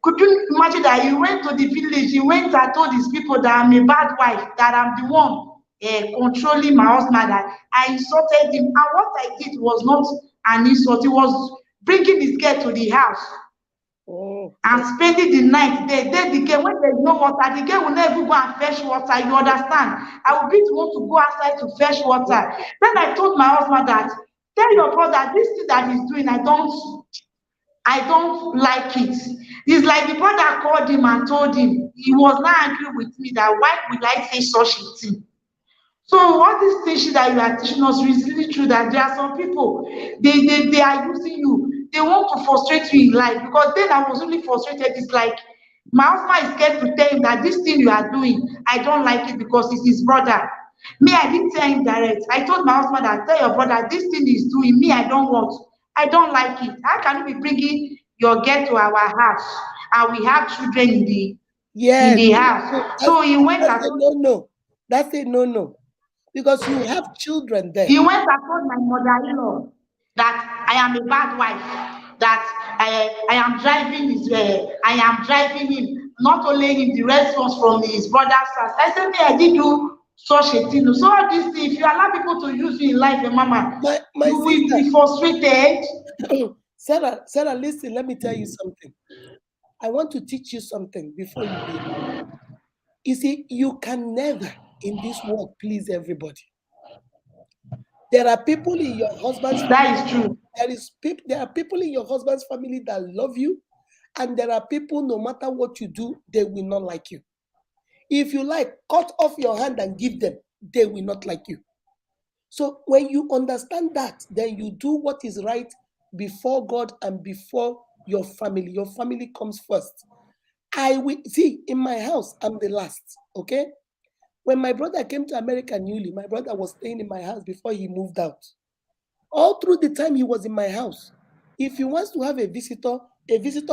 Could you imagine that he went to the village, he went and told his people that I'm a bad wife, that I'm the one controlling my husband, that I insulted him. And what I did was not an insult, it was bringing his girl to the house Oh, and spending the night there. Then the girl, when there's no water, the girl will never go and fetch water. You understand? I will be the one to go outside to fetch water. Then I told my husband that, tell your brother this thing that he's doing, I don't like it. It's like the brother called him and told him, he was not angry with me that why would I say such a thing? So all these things that you are teaching us is really true, that there are some people, they are using you. They want to frustrate you in life, because then I was really frustrated. It's like my husband is scared to tell him that this thing you are doing, I don't like it because it's his brother. Me, I didn't tell him direct. I told my husband that, tell your brother this thing is doing me, I don't want. I don't like it. How can you be bringing your girl to our house and we have children in the yes. house? So he went That's and a no-no. That's a no-no. Because you have children there. he went and told my mother-in-law that I am a bad wife, that I am driving him, not only him, the response from his brother's house. I said, me, I did do such a thing. So all this thing, if you allow people to use you in life, mama, My you will sister, be frustrated. Sarah, listen, let me tell you something. I want to teach you something before you go. You see, you can never in this world please everybody. There are people in your husband's family. That is true. There are people in your husband's family that love you, and there are people, no matter what you do, they will not like you. If you like, cut off your hand and give them, they will not like you. So when you understand that, then you do what is right before God and before your family. Your family comes first. I will see in my house, I'm the last. Okay. When my brother came to America newly, my brother was staying in my house before he moved out. All through the time he was in my house. If he wants to have a visitor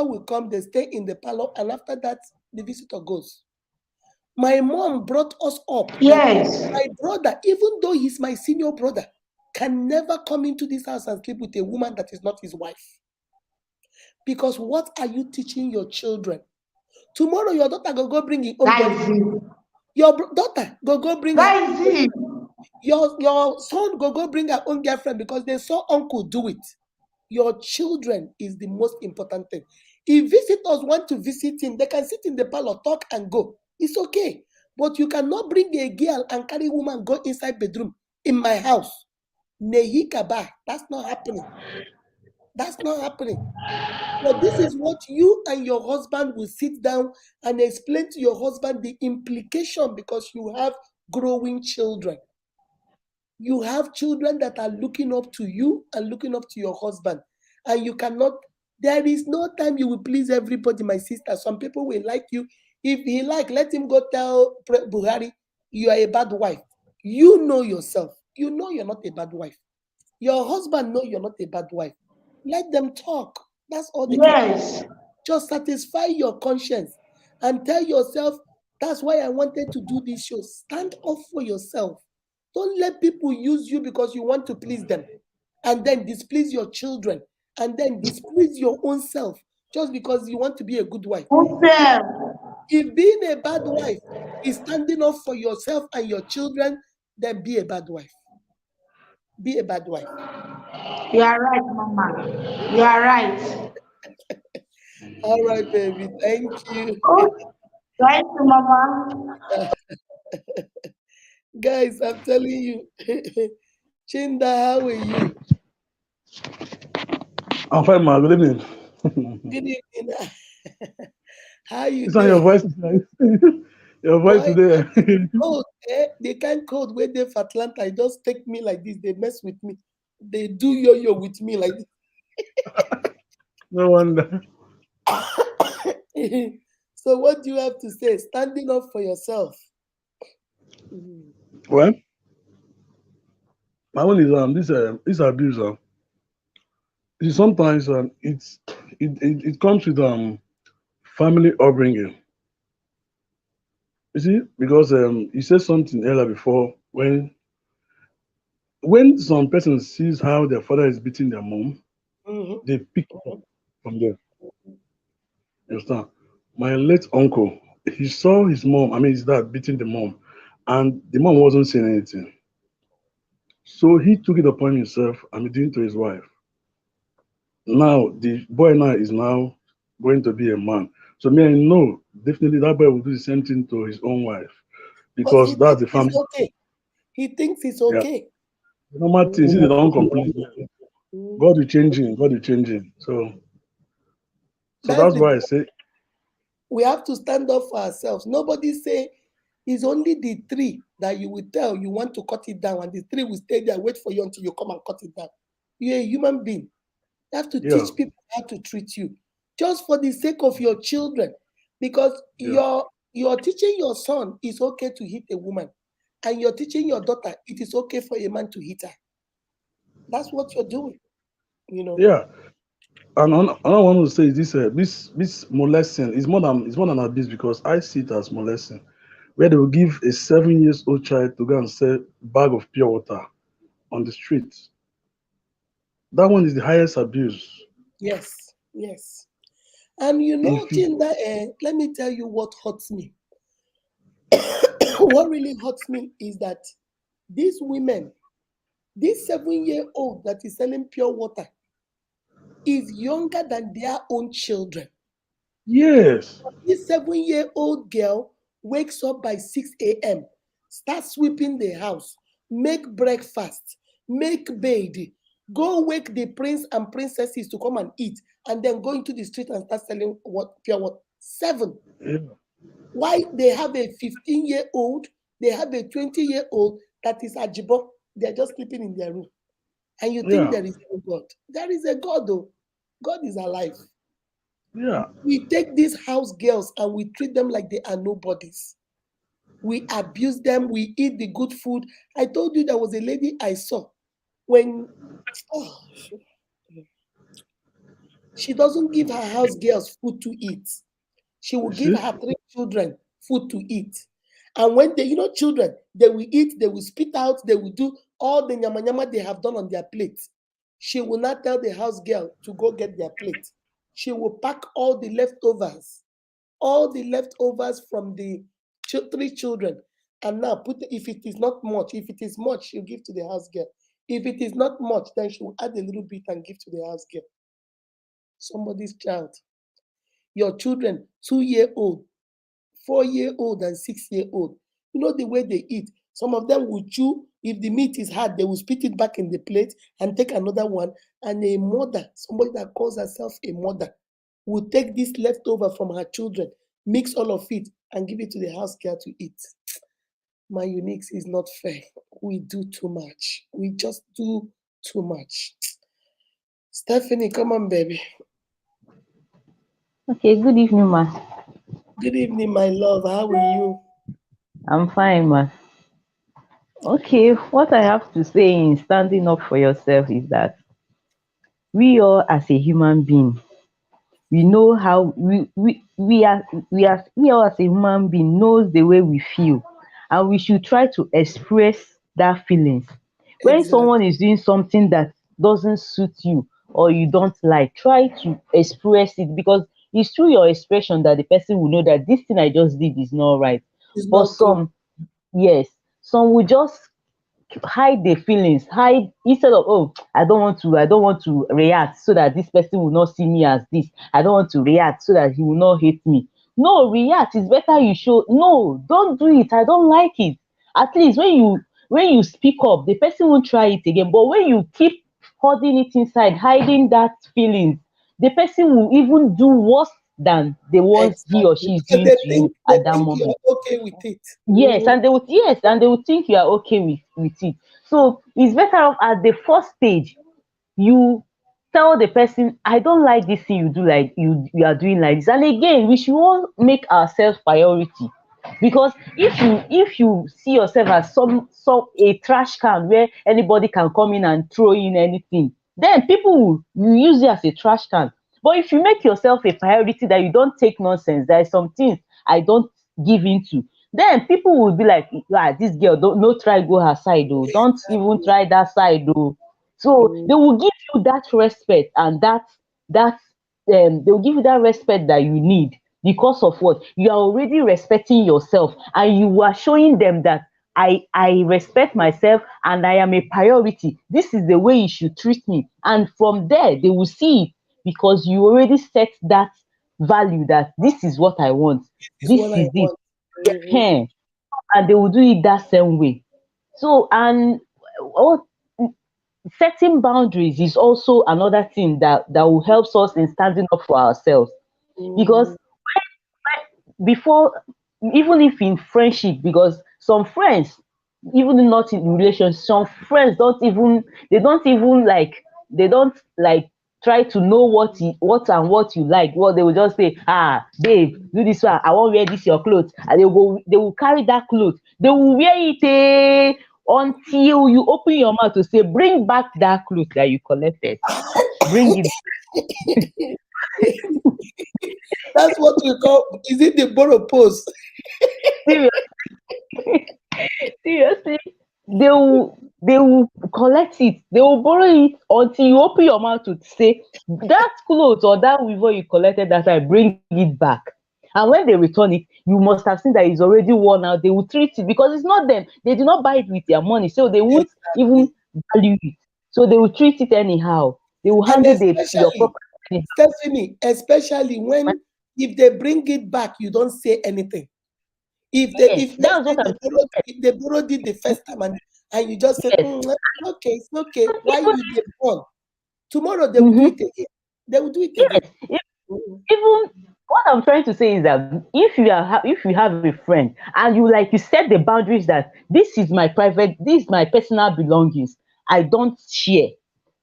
will come, they stay in the parlor, and after that, the visitor goes. My mom brought us up that Yes. my brother, even though he's my senior brother, can never come into this house and sleep with a woman that is not his wife. Because what are you teaching your children? Tomorrow your daughter go bring your own That is girlfriend. it. Your daughter go bring her That own is girlfriend. it. Your son go bring her own girlfriend because they saw uncle do it. Your children is the most important thing. If visitors want to visit him, they can sit in the parlor, talk and go. It's okay. But you cannot bring a girl and carry woman go inside bedroom in my house. Nehikaba. That's not happening. That's not happening. But this is what you and your husband will sit down and explain to your husband the implication, because you have growing children. You have children that are looking up to you and looking up to your husband. And you cannot, there is no time you will please everybody, my sister. Some people will like you. If he like, let him go tell Buhari, you are a bad wife. You know yourself. You know you're not a bad wife. Your husband know you're not a bad wife. Let them talk. That's all they can do. Yes. Just satisfy your conscience and tell yourself, that's why I wanted to do this show. Stand up for yourself. Don't let people use you because you want to please them and then displease your children and then displease your own self just because you want to be a good wife. Unfair. If being a bad wife is standing up for yourself and your children, then be a bad wife. Be a bad wife. You are right, mama. You are right. All right, baby. Thank you. Oh, thank you, mama. Guys, I'm telling you. Chinda, how are you? I'm fine, ma. Good evening. Good evening. How you It's on your doing? voice tonight. Your voice Why today. code? They can't code where they for Atlanta. It just take me like this. They mess with me. They do yo-yo with me like No wonder. this. So what do you have to say? Standing up for yourself. Mhm. Well, my own is this abuse. Sometimes it comes with family upbringing. You see, because you said something earlier before when some person sees how their father is beating their mom, Mhm, they pick it up mhm. from there. You understand? My late uncle, he saw his mom, I mean his dad beating the mom, and the mom wasn't saying anything. So he took it upon himself and he did it to his wife. Now the boy now is now going to be a man. So me, I know definitely that boy will do the same thing to his own wife Because he because that's thinks the it's family. okay. He thinks it's Yeah. okay. The normal things, if they Mm, don't complete, mm. God is changing, God is changing. So That's that's the why I say, we have to stand up for ourselves. Nobody say it's only the tree that you will tell you want to cut it down, and the tree will stay there, wait for you until you come and cut it down. You're a human being. You have to yeah, teach people how to treat you, just for the sake of your children, because yeah, you're teaching your son it's okay to hit a woman, and you're teaching your daughter it is okay for a man to hit her. That's what you're doing. You know. yeah. And another one to say is this molesting is more than abuse because I see it as molesting, where they will give a 7 years old child to go and sell bag of pure water on the street. That one is the highest abuse. Yes, yes. And you know, If you Chinda, let me tell you what hurts me. What really hurts me is that these women, this 7 year old that is selling pure water, is younger than their own children. yes, This 7 year old girl wakes up by 6 a.m., starts sweeping the house, make breakfast, make bed, go wake the prince and princesses to come and eat, and then go into the street and start selling what pure water. Seven. yeah, Why they have a 15-year-old, they have a 20-year-old that is ajibo. They're just sleeping in their room. And you think yeah, there is no God. There is a God, though. God is alive. yeah. We take these house girls and we treat them like they are nobodies. We abuse them. We eat the good food. I told you there was a lady I saw when oh, she doesn't give her house girls food to eat. She will You give see, her three children food to eat. And when they, children, they will eat, they will spit out, they will do all the nyama nyama they have done on their plate. She will not tell the house girl to go get their plate. She will pack all the leftovers from the three children, and now put if it is not much, if it is much, she'll give to the house girl. If it is not much, then she will add a little bit and give to the house girl. Somebody's child. Your children, 2 year old, 4 year old, and 6 year old. You know the way they eat. Some of them will chew. If the meat is hard, they will spit it back in the plate and take another one. And a mother, somebody that calls herself a mother, will take this leftover from her children, mix all of it, and give it to the house girl to eat. My Unix is not fair. We do too much. We just do too much. Stephanie, come on, baby. Okay, good evening, ma. Good evening, my love. How are you? I'm fine, ma. Okay, what I have to say in standing up for yourself is that we all, as a human being, we know how we all as a human being knows the way we feel, and we should try to express that feelings. When someone Exactly. is doing something that doesn't suit you or you don't like, try to express it, because it's through your expression that the person will know that this thing I just did is not right. It's But not good. some, yes, some will just hide the feelings, hide, instead of, oh, I don't want to react so that this person will not see me as this, I don't want to react so that he will not hate me. No, react. It's better you show. No, don't do it, I don't like it. At least when you speak up, the person won't try it again. But when you keep holding it inside, hiding that feelings, the person will even do worse than the ones he or Exactly. she is Because doing they to think you they at that think you're moment. okay with it. Yes, and they will think you are okay with it. So it's better off at the first stage, you tell the person, I don't like this thing you do, like you are doing like this. And again, we should all make ourselves priority. Because if you see yourself as some a trash can where anybody can come in and throw in anything, then people will use you as a trash can. But if you make yourself a priority that you don't take nonsense, there are some things I don't give into, then people will be like, ah, this girl don't no try go her side though, don't even try that side though. So Mm. they will give you that respect, and that they will give you that respect that you need, because of what you are already respecting yourself, and you are showing them that I respect myself and I am a priority. This is the way you should treat me, and from there they will see it, because you already set that value that this is what I want, This is this what I is it. want. Mhm. Ehen. And they will do it that same way. So, and what setting boundaries is also another thing that will help us in standing up for ourselves. Because Mm. before, even if in friendship, because some friends, even if not in relations, some friends don't even like, they don't like try to know what you like. What they will just say, ah, babe, do this one, I won't wear this your clothes, and they will carry that clothes, they will wear it until you open your mouth to say, bring back that clothes that you collected, bring it. That's what we call, is it the borrow post? Seriously, they will collect it, they will borrow it until you open your mouth to say that clothes or that weave you collected that time, bring it back. And when they return it, you must have seen that it's already worn out. They will treat it, because it's not them, they did not buy it with their money, so they won't even Exactly. value it. So they will treat it anyhow, they will And handle your especially, property anyhow. Stephanie, especially when if they bring it back, you don't say anything. Yes, If let's that's say what I'm if they borrowed it the first time and you just say, saying. "Mm, it's okay, why Yes, you get born? Tomorrow they will do even it again. They will do it again. yes, Mm. even what I'm trying to say is that if you have a friend and you set the boundaries that this is my personal belongings, I don't share.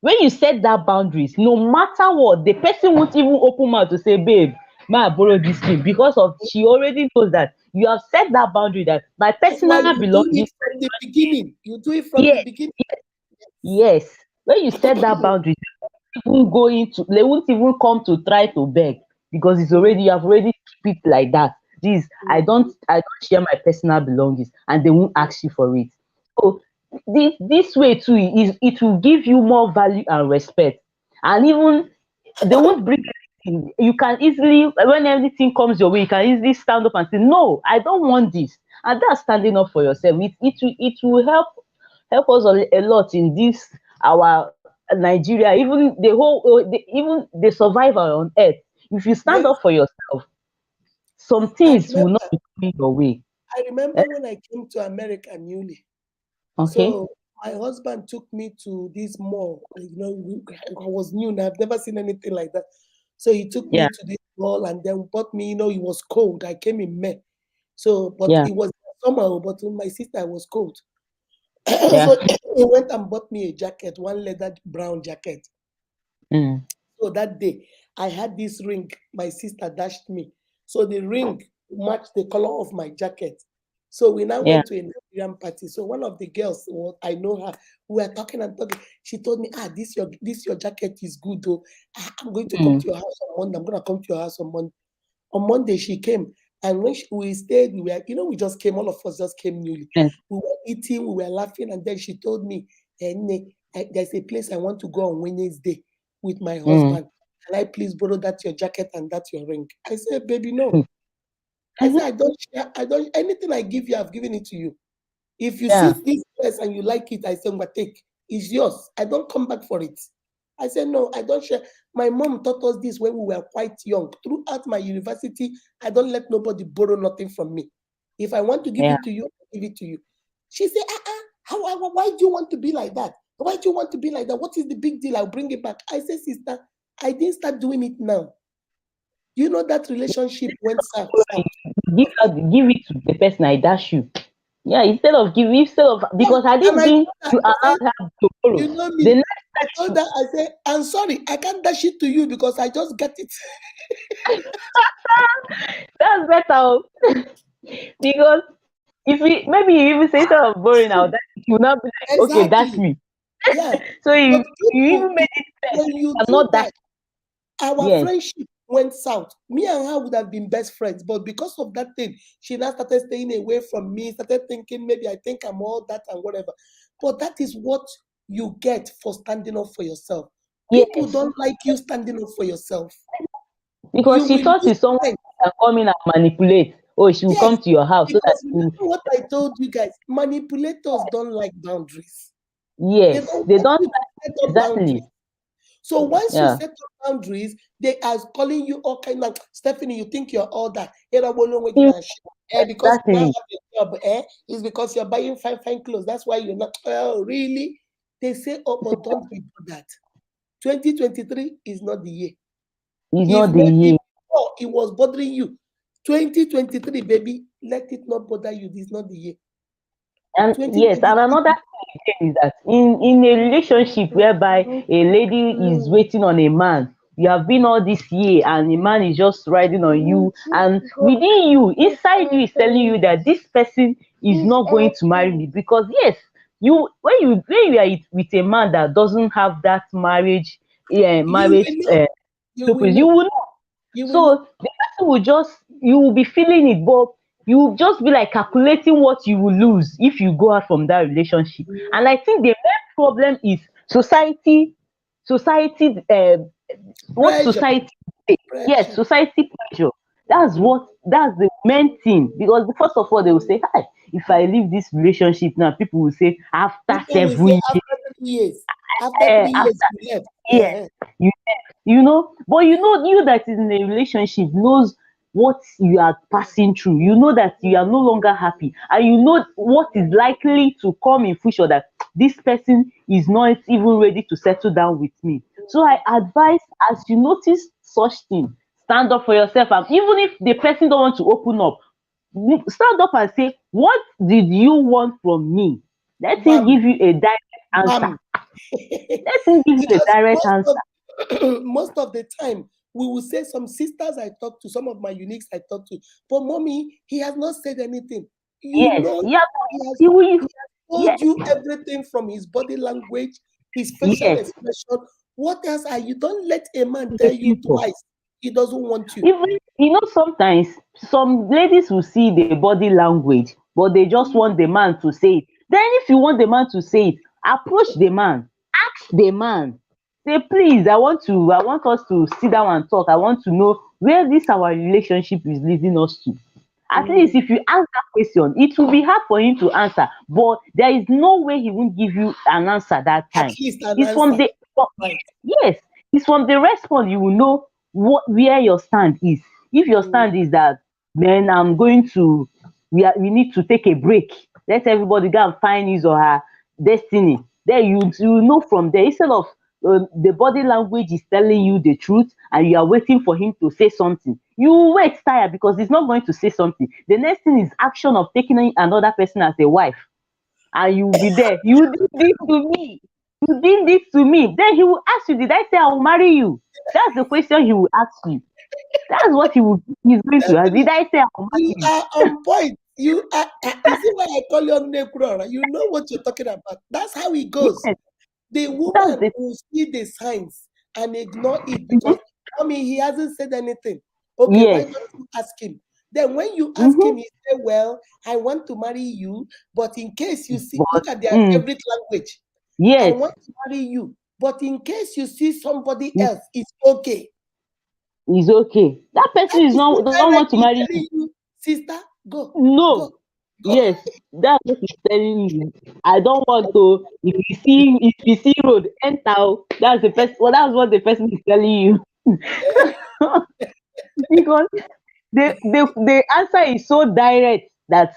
When you set that boundaries, no matter what, the person won't even open mouth to say, babe, may I borrow this thing, because of she already knows that you have set that boundary that my That's why personal you do it belongings. from the beginning. You do it from the Yes, beginning. yes. When you set that boundary, even going to they won't even come to try to beg, because you have already keep it like that. This I don't share my personal belongings, and they won't ask you for it. So this way too is it will give you more value and respect. And even they won't bring anything. You can easily, when anything comes your way, you can easily stand up and say, no, I don't want this. And that's standing up for yourself. It will help us a lot in this our Nigeria, even the whole even the survivor on earth. If you stand Yes, up for yourself, some I things will not remember. be coming your way. I Eh, remember when I came to America newly. okay. So my husband took me to this mall. I was new and I've never seen anything like that. So he took Yeah, me to this mall and then bought me. It was cold. I came in May, so but yeah, it was summer. But with my sister, I was cold. yeah. So he went and bought me a jacket, one leather brown jacket. Mm, So that day, I had this ring my sister dashed me. So the ring matched the color of my jacket. So we now yeah. went to a Nigerian party. So one of the girls, I know her, we were talking and talking. She told me, this your jacket is good though. I'm going to come Mm, to your house on Monday. I'm gonna come to your house on Monday. On Monday she came, and when we stayed, we just came. All of us just came newly. yes. We were eating, we were laughing, and then she told me, "Nne, there's a place I want to go on Wednesday with my Mm, husband. Can I please borrow that your jacket and that your ring?" I said, "Baby, no." mm, I said, mhm, "I don't share. I don't anything I give you, I've given it to you. If you see yeah, this place and you like it, I say, take. It's yours. I don't come back for it." I said, "No, I don't share." My mom taught us this when we were quite young. Throughout my university, I don't let nobody borrow nothing from me. If I want to give yeah. it to you, I give it to you. She said, why do you want to be like that? Why do you want to be like that? What is the big deal? I'll bring it back. I said, sister, I didn't start doing it now. You know that relationship went south. Give it to the person I dash you. Yeah, instead of, Yeah. because had And it I been told her, you I said, allowed her to borrow, you know the me. next I told her, I said, I'm sorry, I can't dash it to you because I just get it. that's better. Oh. Because if he maybe you even say sort of boring now, that he will not be like, okay, that's Exactly. me. Yeah. So But you people, even made it clear when you I'm do not that. that, our Yes, friendship went south. Me and her would have been best friends, but because of that thing, she now started staying away from me, started thinking maybe I think I'm all that and whatever. But that is what you get for standing up for yourself. People yes. don't like you standing up for yourself. Because You she will thought lose it's someone strength. who can come in and manipulate. Oh, she will Yes, come to your house so that because you. remember what I told you guys, manipulators don't like boundaries. They Yes, don't they want don't you to set up boundaries. exactly. So once you Yeah, set up boundaries, they are calling you all kind of Stephanie. You think you're all that? Eh, no, no, wait, If- nah, shit. Because you now have exactly. a job, it's because you're buying fine clothes. That's why you're not. Oh, really? They say, oh, but don't we do that? 2023 is not the year. It's If not the maybe year. before it was bothering you, 2023, baby, let it not bother you. This is not the year. And yes, and 2023. another thing again is that in a relationship whereby a lady is waiting on a man, you have been all this year and the man is just riding on you, and within you, inside you is telling you that this person is not going to marry me. Because yes, you are with a man that doesn't have that You marriage will know. You will purpose, you know. will know. You will know. So the person will just, you will be feeling it, but you will just be like calculating what you will lose if you go out from that relationship. And I think the main problem is society, what Pressure. society say. Yes, Pressure. society pressure. That's the main thing. Because first of all, they will say, hi, if I leave this relationship now, people will say after People will say 7 years, after 3 years, after you left. yes, you but you that is in a relationship knows what you are passing through. You know that you are no longer happy, and you know what is likely to come in future, that this person is not even ready to settle down with me. So I advise, as you notice such thing, stand up for yourself. And even if the person don't want to open up, stand up and say, what did you want from me? Let him Bam, give you a direct answer. bam. Let him give you a Because direct answer. most of the time, we will say some sisters I talk to, some of my uniques I talk to, but mommy, he has not said anything. You Yes, know, yeah, he you, has told yes, you everything from his body language, his facial yes. expression. What else are you? Don't let a man tell The you people. twice he doesn't want you. Even sometimes some ladies will see the body language, but they just Mm, want the man to say it. Then, if you want the man to say it, approach the man, ask the man, say, please, I want us to sit down and talk. I want to know where this our relationship is leading us to. At least mm. if you ask that question, it will be hard for him to answer, but there is no way he won't give you an answer that At time. least an It's from answer. the Right. yes, it's from the response you will know where your stand is. If your Mm. stand is that, then I'm going to, we need to take a break. Let everybody go and find his or her destiny. Then you know from there, instead of the body language is telling you the truth and you are waiting for him to say something. You wait tired because he's not going to say something. The next thing is action of taking another person as a wife, and you will be there. You did this to me. You did this to me. Then he will ask you, did I say I will marry you? That's the question he will ask you. That's what he's going to ask. Did Stephanie, I say I will you marry you? are on point. You are. You see why I call you on Nekurora? You know what you're talking about. That's how it goes. Yes, The that's woman the will see the signs and ignore it mhm, because, I mean, he hasn't said anything. Okay, why yes. don't you ask him? Then when you ask Mm-hmm. him, he say, "Well, I want to marry you, but in case you see, But look at their mm, favorite language. I yes, want to marry you, but in case you see somebody else, it's okay." it's okay. That person That is is not you don't want to directly marry you. telling you, sister, go, go, No. go. Yes, that's what he's telling you. I don't want to. If you see road, enter. Oh. That's the person. Well, that's what the person is telling you. Because the answer is so direct that,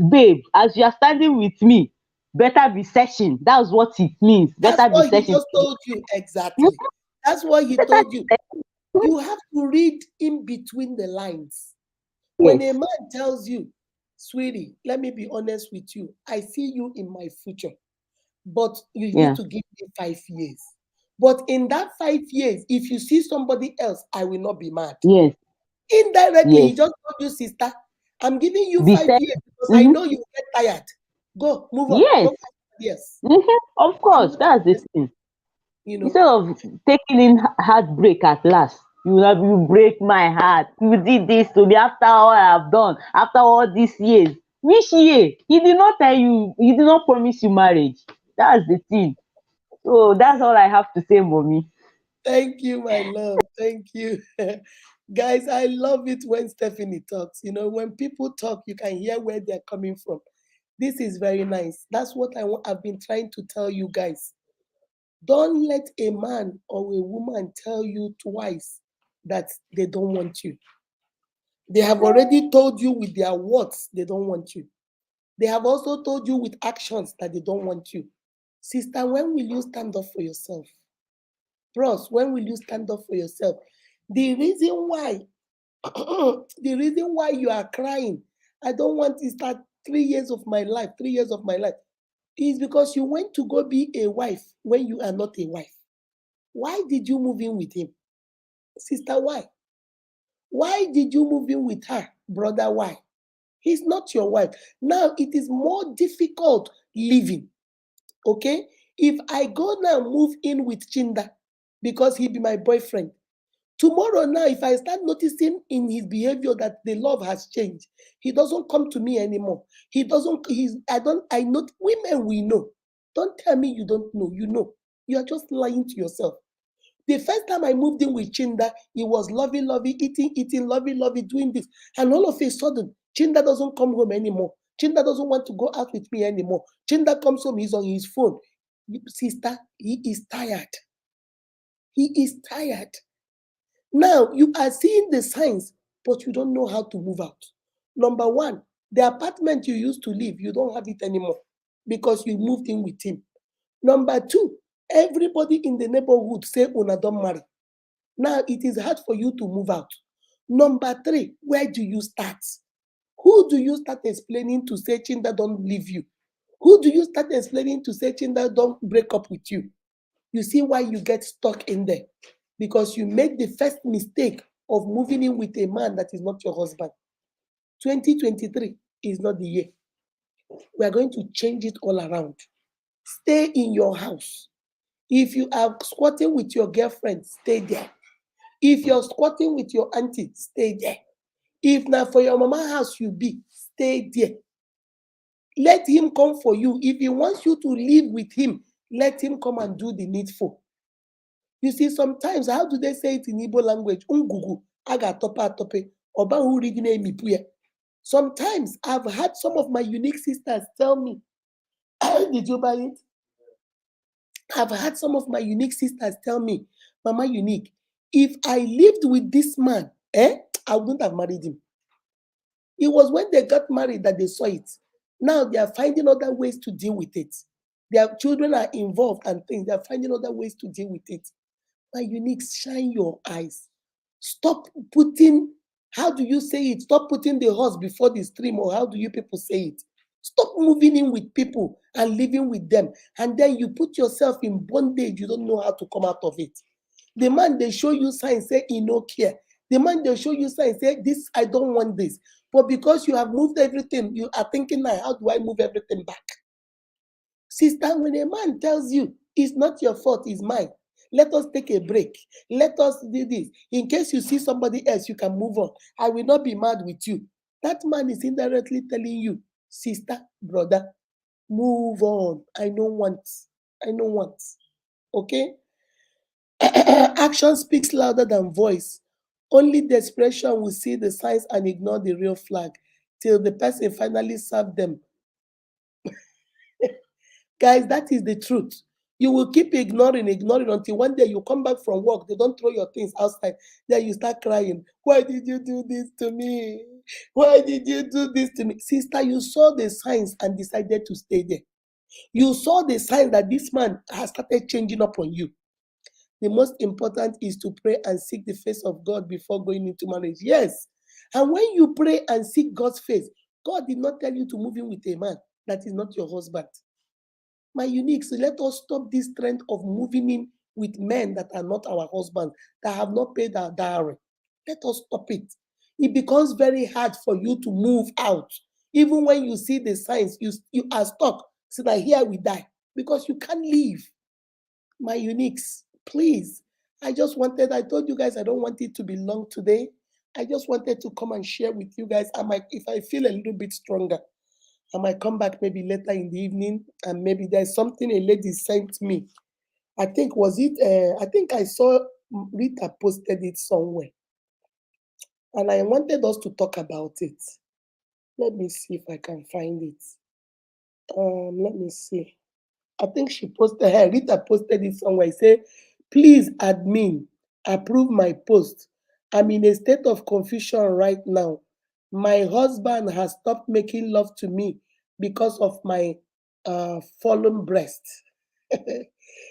babe, as you are standing with me, better be searching. That's what it means. That's Better be what he searching. just told you. Exactly. Mhm. That's what he Better told be you. searching. You have to read in between the lines. When a Yes, man tells you, sweetie, let me be honest with you, I see you in my future, but you need yeah, to give me 5 years. But in that 5 years, if you see somebody else, I will not be mad. yes, Indirectly, he yes. just told you, sister, I'm giving you Be 5 said. years because I Mhm. know you will get tired. Go, move on. Yes. Go 5 years. Of I'm course, not that's the interested, thing. you know. Instead of taking in heartbreak at last, you break my heart. You did this to me after all I've done, after all these years. Which year? He did not tell you, he did not promise you marriage. That's the thing. So that's all I have to say, mommy. Thank you, my love. Thank you. Guys, I love it when Stephanie talks. You know, when people talk, you can hear where they're coming from. This is very nice. That's what I've been trying to tell you guys. Don't let a man or a woman tell you twice that they don't want you. They have already told you with their words they don't want you. They have also told you with actions that they don't want you. Sister, when will you stand up for yourself? Bros, when will you stand up for yourself? The reason why, the reason why you are crying, I don't want to start 3 years of my life, 3 years of my life, is because you went to go be a wife when you are not a wife. Why did you move in with him? Sister, why? Why did you move in with her? Brother, why? He's not your wife. Now it is more difficult living. Okay? If I go now move in with Chinda because he be my boyfriend, tomorrow now, if I start noticing in his behavior that the love has changed, he doesn't come to me anymore. He doesn't, I know, women we know. Don't tell me you don't know, you know. You are just lying to yourself. The first time I moved in with Chinda, he was lovey, lovey, eating, lovey, lovey, doing this. And all of a sudden, Chinda doesn't come home anymore. Chinda doesn't want to go out with me anymore. Chinda comes home, he's on his phone. Sister, he is tired. He is tired. Now you are seeing the signs, but you don't know how to move out. Number one, the apartment you used to live, you don't have it anymore because you moved in with him. Number two, everybody in the neighborhood say una don't marry. Now it is hard for you to move out. Number three, where do you start? Who do you start explaining to say Chinda don't leave you? Who do you start explaining to say Chinda don't break up with you? You see why you get stuck in there? Because you made the first mistake of moving in with a man that is not your husband. 2023 is not the year. We are going to change it all around. Stay in your house. If you are squatting with your girlfriend, stay there. If you're squatting with your auntie, stay there. If now for your mama house you be, stay there. Let him come for you. If he wants you to live with him, let him come and do the needful. You see, sometimes, how do they say it in Igbo language? Ungugu, aga topa tope, oba hurigine mipuye. Sometimes I've had some of my unique sisters tell me, did you buy it? I've had some of my unique sisters tell me, Mama Unique, if I lived with this man, I wouldn't have married him. It was when they got married that they saw it. Now they are finding other ways to deal with it. Their children are involved and things. They are finding other ways to deal with it. My Unique, shine your eyes. Stop putting, how do you say it? Stop putting the horse before the stream, or how do you people say it? Stop moving in with people and living with them. And then you put yourself in bondage. You don't know how to come out of it. The man, they show you signs, say, he no care. The man, they show you signs, say, this, I don't want this. But because you have moved everything, you are thinking, now, how do I move everything back? Sister, when a man tells you, it's not your fault, it's mine. Let us take a break. Let us do this. In case you see somebody else, you can move on. I will not be mad with you. That man is indirectly telling you, sister, brother, move on. I don't want. I don't want. Okay? Action speaks louder than voice. Only desperation will see the signs and ignore the real flag till the person finally serves them. Guys, that is the truth. You will keep ignoring until one day you come back from work, they don't throw your things outside. Then you start crying. Why did you do this to me? Why did you do this to me? Sister, you saw the signs and decided to stay there. You saw the signs that this man has started changing up on you. The most important is to pray and seek the face of God before going into marriage. Yes. And when you pray and seek God's face, God did not tell you to move in with a man that is not your husband. My Unique, so let us stop this trend of moving in with men that are not our husbands, that have not paid our dowry. Let us stop it. it becomes very hard for you to move out. Even when you see the signs, you are stuck. So that here we die because you can't leave. My uniques, please. I told you guys I don't want it to be long today. I just wanted to come and share with you guys. If I feel a little bit stronger, I might come back maybe later in the evening, and maybe there's something a lady sent me. I think I think I saw Rita posted it somewhere, and I wanted us to talk about it. Let me see if I can find it. Let me see. I think Rita posted it somewhere. Say, please, admin, approve my post. I'm in a state of confusion right now. My husband has stopped making love to me because of my fallen breast.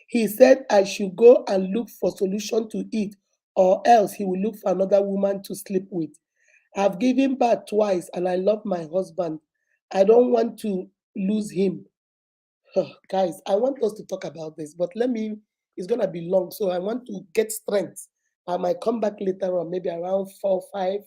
He said I should go and look for solution to it, or else he will look for another woman to sleep with. I've given birth twice and I love my husband. I don't want to lose him. Guys, I want us to talk about this, but it's going to be long. So I want to get strength. I might come back later on, maybe around 4 5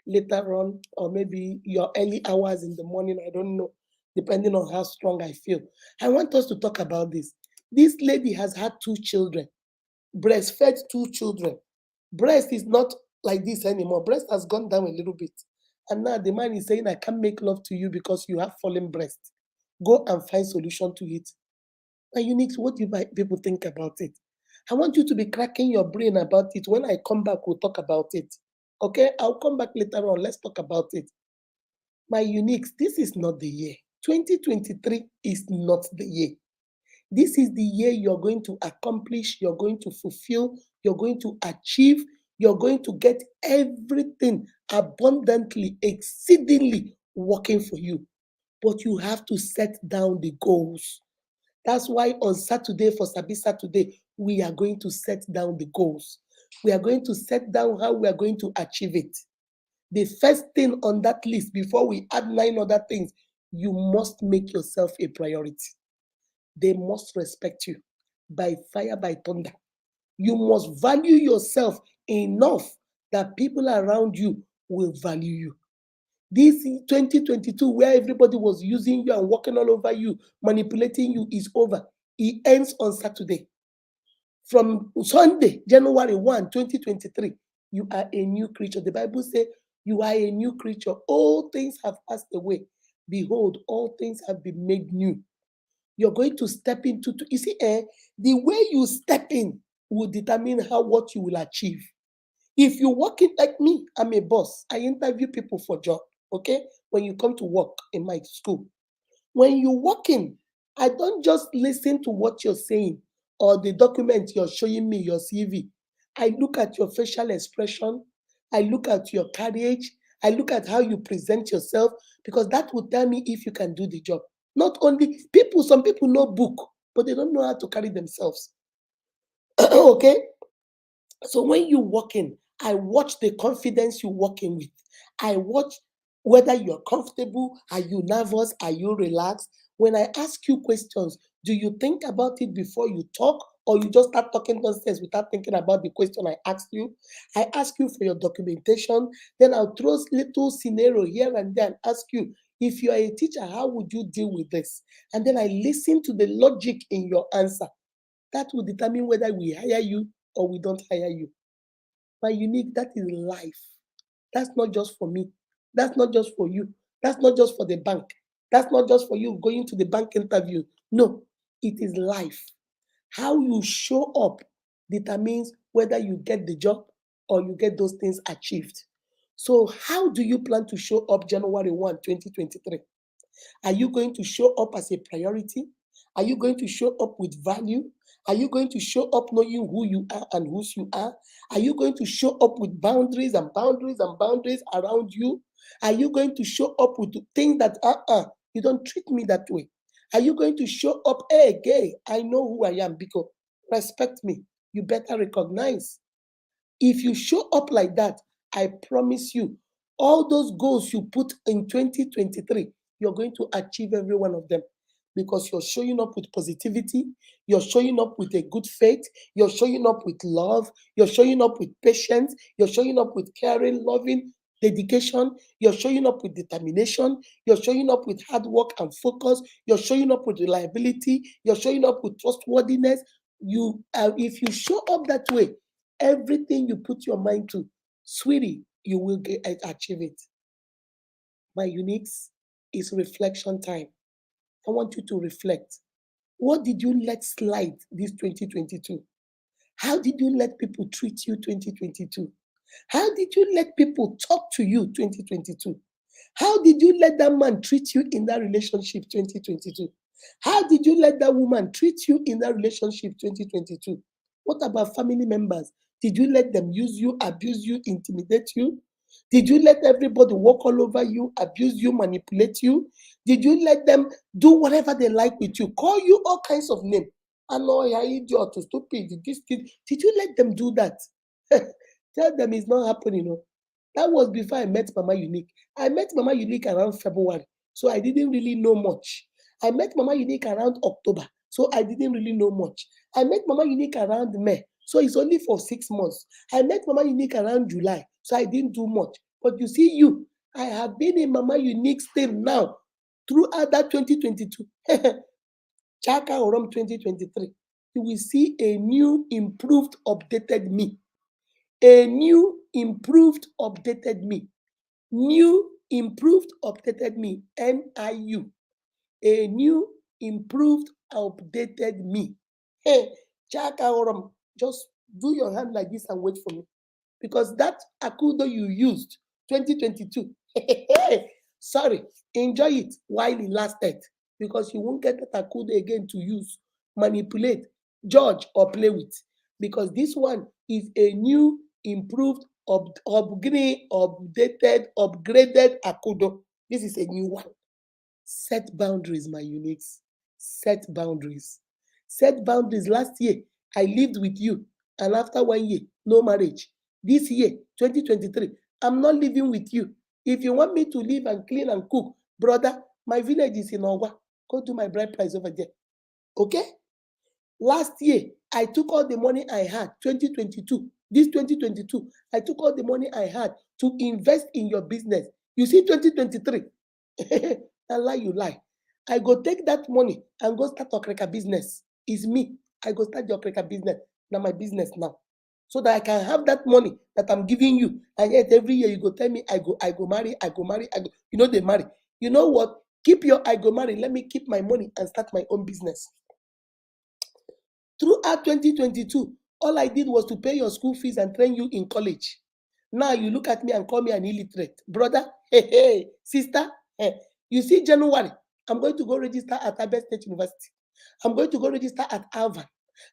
later on, or maybe your early hours in the morning. I don't know, depending on how strong I feel. I want us to talk about this. This lady has had 2 children, breastfed 2 children. Breast is not like this anymore. Breast has gone down a little bit. And now the man is saying, I can't make love to you because you have fallen breast. Go and find solution to it. And unique, what do people think about it? I want you to be cracking your brain about it. When I come back, we'll talk about it. Okay, I'll come back later on. Let's talk about it. My uniques, this is not the year. 2023 is not the year. This is the year you're going to accomplish, you're going to fulfill, you're going to achieve, you're going to get everything abundantly, exceedingly working for you. But you have to set down the goals. That's why on Saturday, for Sabi Saturday, we are going to set down the goals. We are going to set down how we are going to achieve it. The first thing on that list, before we add 9 other things, you must make yourself a priority. They must respect you by fire, by thunder. You must value yourself enough that people around you will value you. This 2022, where everybody was using you and walking all over you, manipulating you, is over. It ends on Saturday. From Sunday, January 1, 2023, you are a new creature. The Bible says you are a new creature. All things have passed away. Behold, all things have been made new. You're going to step into, you see, the way you step in will determine what you will achieve. If you work it like me, I'm a boss. I interview people for job, okay? When you come to work in my school. When you walk in, I don't just listen to what you're saying or the document you're showing me, your CV. I look at your facial expression. I look at your carriage. I look at how you present yourself, because that will tell me if you can do the job. Not only people, some people know book, but they don't know how to carry themselves. Okay? So when you walk in, I watch the confidence you walk in with. I watch whether you're comfortable, are you nervous, are you relaxed? When I ask you questions, do you think about it before you talk, or you just start talking nonsense without thinking about the question I asked you? I ask you for your documentation, then I'll throw little scenario here and there and ask you, if you are a teacher, how would you deal with this? And then I listen to the logic in your answer. That will determine whether we hire you or we don't hire you. My unique, that is life. That's not just for me. That's not just for you. That's not just for the bank. That's not just for you going to the bank interview. No, it is life. How you show up determines whether you get the job or you get those things achieved. So how do you plan to show up January 1, 2023? Are you going to show up as a priority? Are you going to show up with value? Are you going to show up knowing who you are and whose you are? Are you going to show up with boundaries and boundaries and boundaries around you? Are you going to show up with things that, you don't treat me that way? Are you going to show up, hey, gay, I know who I am, because respect me. You better recognize. If you show up like that, I promise you, all those goals you put in 2023, you're going to achieve every one of them, because you're showing up with positivity, you're showing up with a good faith, you're showing up with love, you're showing up with patience, you're showing up with caring, loving. dedication, you're showing up with determination, you're showing up with hard work and focus, you're showing up with reliability, you're showing up with trustworthiness. If you show up that way, everything you put your mind to, sweetie, you will achieve it. My uniques is reflection time. I want you to reflect. What did you let slide this 2022? How did you let people treat you 2022? How did you let people talk to you 2022? How did you let that man treat you in that relationship 2022? How did you let that woman treat you in that relationship 2022? What about family members? Did you let them use you, abuse you, intimidate you? Did you let everybody walk all over you, abuse you, manipulate you? Did you let them do whatever they like with you, call you all kinds of names? Annoy, idiot, stupid, this thing. Did you let them do that? Tell them it's not happening. No. That was before I met Mama Unique. I met Mama Unique around February, so I didn't really know much. I met Mama Unique around October, so I didn't really know much. I met Mama Unique around May, so it's only for 6 months. I met Mama Unique around July, so I didn't do much. But you see, I have been in Mama Unique still now throughout that 2022. Chaka Orom 2023. You will see a new, improved, updated me. A new, improved, updated me. New, improved, updated me. NIU. A new, improved, updated me. Hey, Chaka Oram, just do your hand like this and wait for me. Because that Akudo you used 2022, sorry, enjoy it while it lasted. Because you won't get that Akudo again to use, manipulate, judge, or play with. Because this one is a new, improved, upgraded Akudo. This is a new one. Set boundaries, my uniques. Set boundaries. Set boundaries. Last year, I lived with you, and after 1 year, no marriage. This year, 2023, I'm not living with you. If you want me to live and clean and cook, brother, my village is in Owa. Go to my bride price over there. Okay? Last year, I took all the money I had, 2022. This 2022, I took all the money I had to invest in your business. You see, 2023, I lie, you lie. I go take that money and go start Okreka business. It's me. I go start the Okreka business. Now my business now. So that I can have that money that I'm giving you. And yet every year you go tell me, I go marry. You know they marry. You know what? Keep your I go marry. Let me keep my money and start my own business. Throughout 2022, all I did was to pay your school fees and train you in college. Now you look at me and call me an illiterate. Brother, hey, sister, hey. You see, January, I'm going to go register at Abia State University. I'm going to go register at Harvard.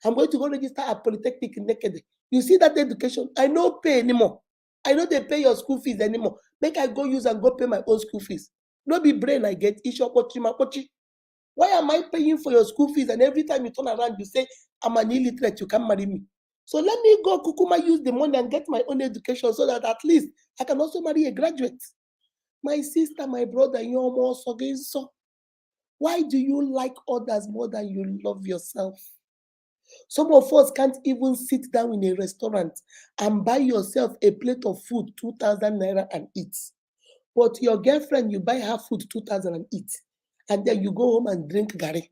I'm going to go register at Polytechnic in Nekede. You see that education? I don't pay anymore. I know they pay your school fees anymore. Make I go use and go pay my own school fees. No be brain I get. Why am I paying for your school fees? And every time you turn around, you say, I'm an illiterate, you can't marry me. So let me go Kukuma use the money and get my own education so that at least I can also marry a graduate. My sister, my brother, you're more so. Why do you like others more than you love yourself? Some of us can't even sit down in a restaurant and buy yourself a plate of food, 2,000 naira and eat. But your girlfriend, you buy her food, 2,000 and eat. And then you go home and drink gari.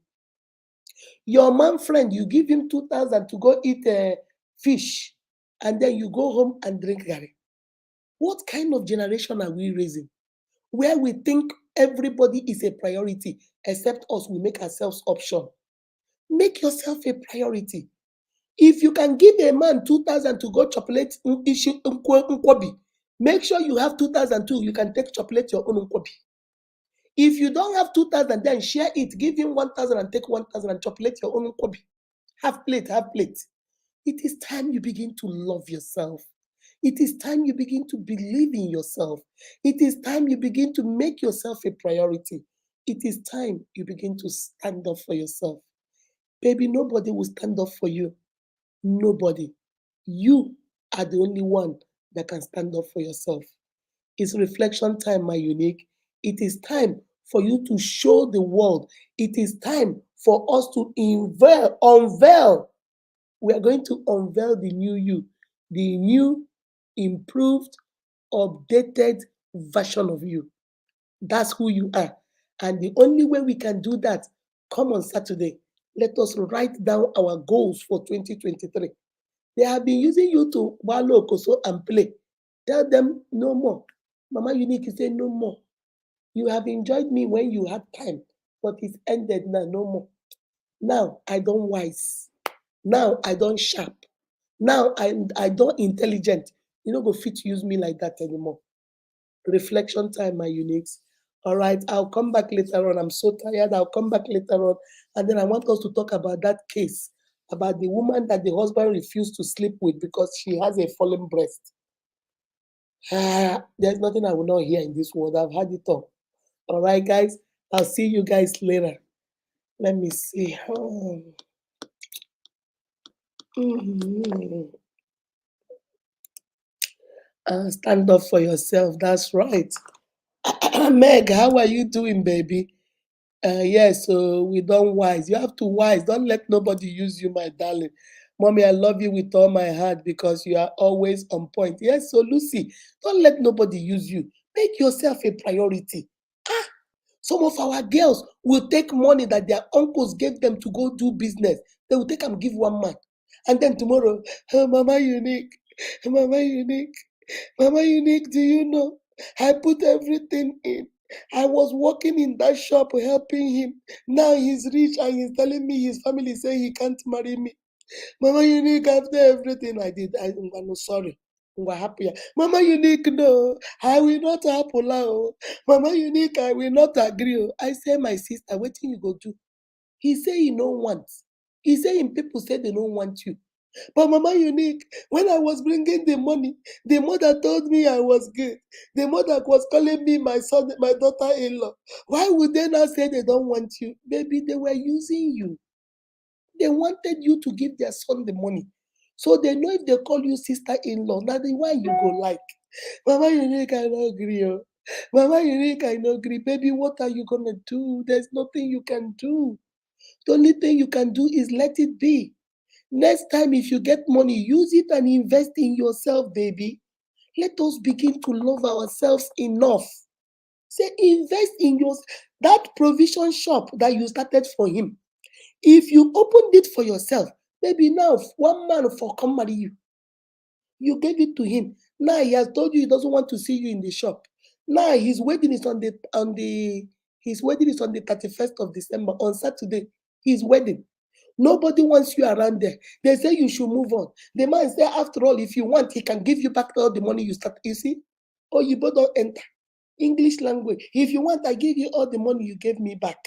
Your man friend, you give him 2,000 to go eat fish. And then you go home and drink gari. What kind of generation are we raising? Where we think everybody is a priority, except us, we make ourselves option. Make yourself a priority. If you can give a man 2,000 to go chocolate nkwobi, make sure you have 2,000 too. You can take chocolate your own nkwobi. If you don't have 2,000, then share it. Give him 1,000 and take 1,000 and chocolate your own nkwobi. Half plate. It is time you begin to love yourself. It is time you begin to believe in yourself. It is time you begin to make yourself a priority. It is time you begin to stand up for yourself. Baby, nobody will stand up for you. Nobody. You are the only one that can stand up for yourself. It's reflection time, my unique. It is time for you to show the world. It is time for us to unveil. We are going to unveil the new you, the new, improved, updated version of you. That's who you are. And the only way we can do that, come on Saturday. Let us write down our goals for 2023. They have been using you to wallow, koso, and play. Tell them no more. Mama Unique say no more. You have enjoyed me when you had time, but it's ended now, no more. Now I don't wise. Now I don't sharp. Now I don't intelligent. You don't go fit use me like that anymore. Reflection time, my uniques. All right, I'll come back later on. I'm so tired. I'll come back later on. And then I want us to talk about that case about the woman that the husband refused to sleep with because she has a fallen breast. There's nothing I will not hear in this world. I've had it all. All right, guys. I'll see you guys later. Let me see. Stand up for yourself. That's right. Meg, how are you doing, baby? Yes, so we don't wise. You have to wise. Don't let nobody use you, my darling. Mommy, I love you with all my heart because you are always on point. Yes, so Lucy, don't let nobody use you. Make yourself a priority. Some of our girls will take money that their uncles gave them to go do business. They will take and give one man. And then tomorrow, oh, Mama Unique, Mama Unique, Mama Unique, do you know? I put everything in. I was working in that shop helping him. Now he's rich and he's telling me his family say he can't marry me. Mama Unique, after everything I did, I'm no sorry. I'm happy. Mama Unique, no, I will not happy now. Mama Unique, I will not agree. I say, my sister, what you go do? He say he no want. He say him people say they don't want you. But Mama Unique, when I was bringing the money, the mother told me I was good. The mother was calling me my son, my daughter-in-law. Why would they not say they don't want you? Baby, they were using you. They wanted you to give their son the money. So they know if they call you sister-in-law, now the one you go like. Mama Unique, I don't agree. Oh. Mama Unique, I don't agree. Baby, what are you going to do? There's nothing you can do. The only thing you can do is let it be. Next time, if you get money, use it and invest in yourself, baby. Let us begin to love ourselves enough. Say, invest in that provision shop that you started for him. If you opened it for yourself, maybe now one man for come marry you. You gave it to him. Now he has told you he doesn't want to see you in the shop. Now his wedding is on the 31st of December, on Saturday. His wedding. Nobody wants you around there. They say you should move on. The man say, after all, if you want, he can give you back all the money you start. You see? Or you both don't enter. English language. If you want, I give you all the money you gave me back.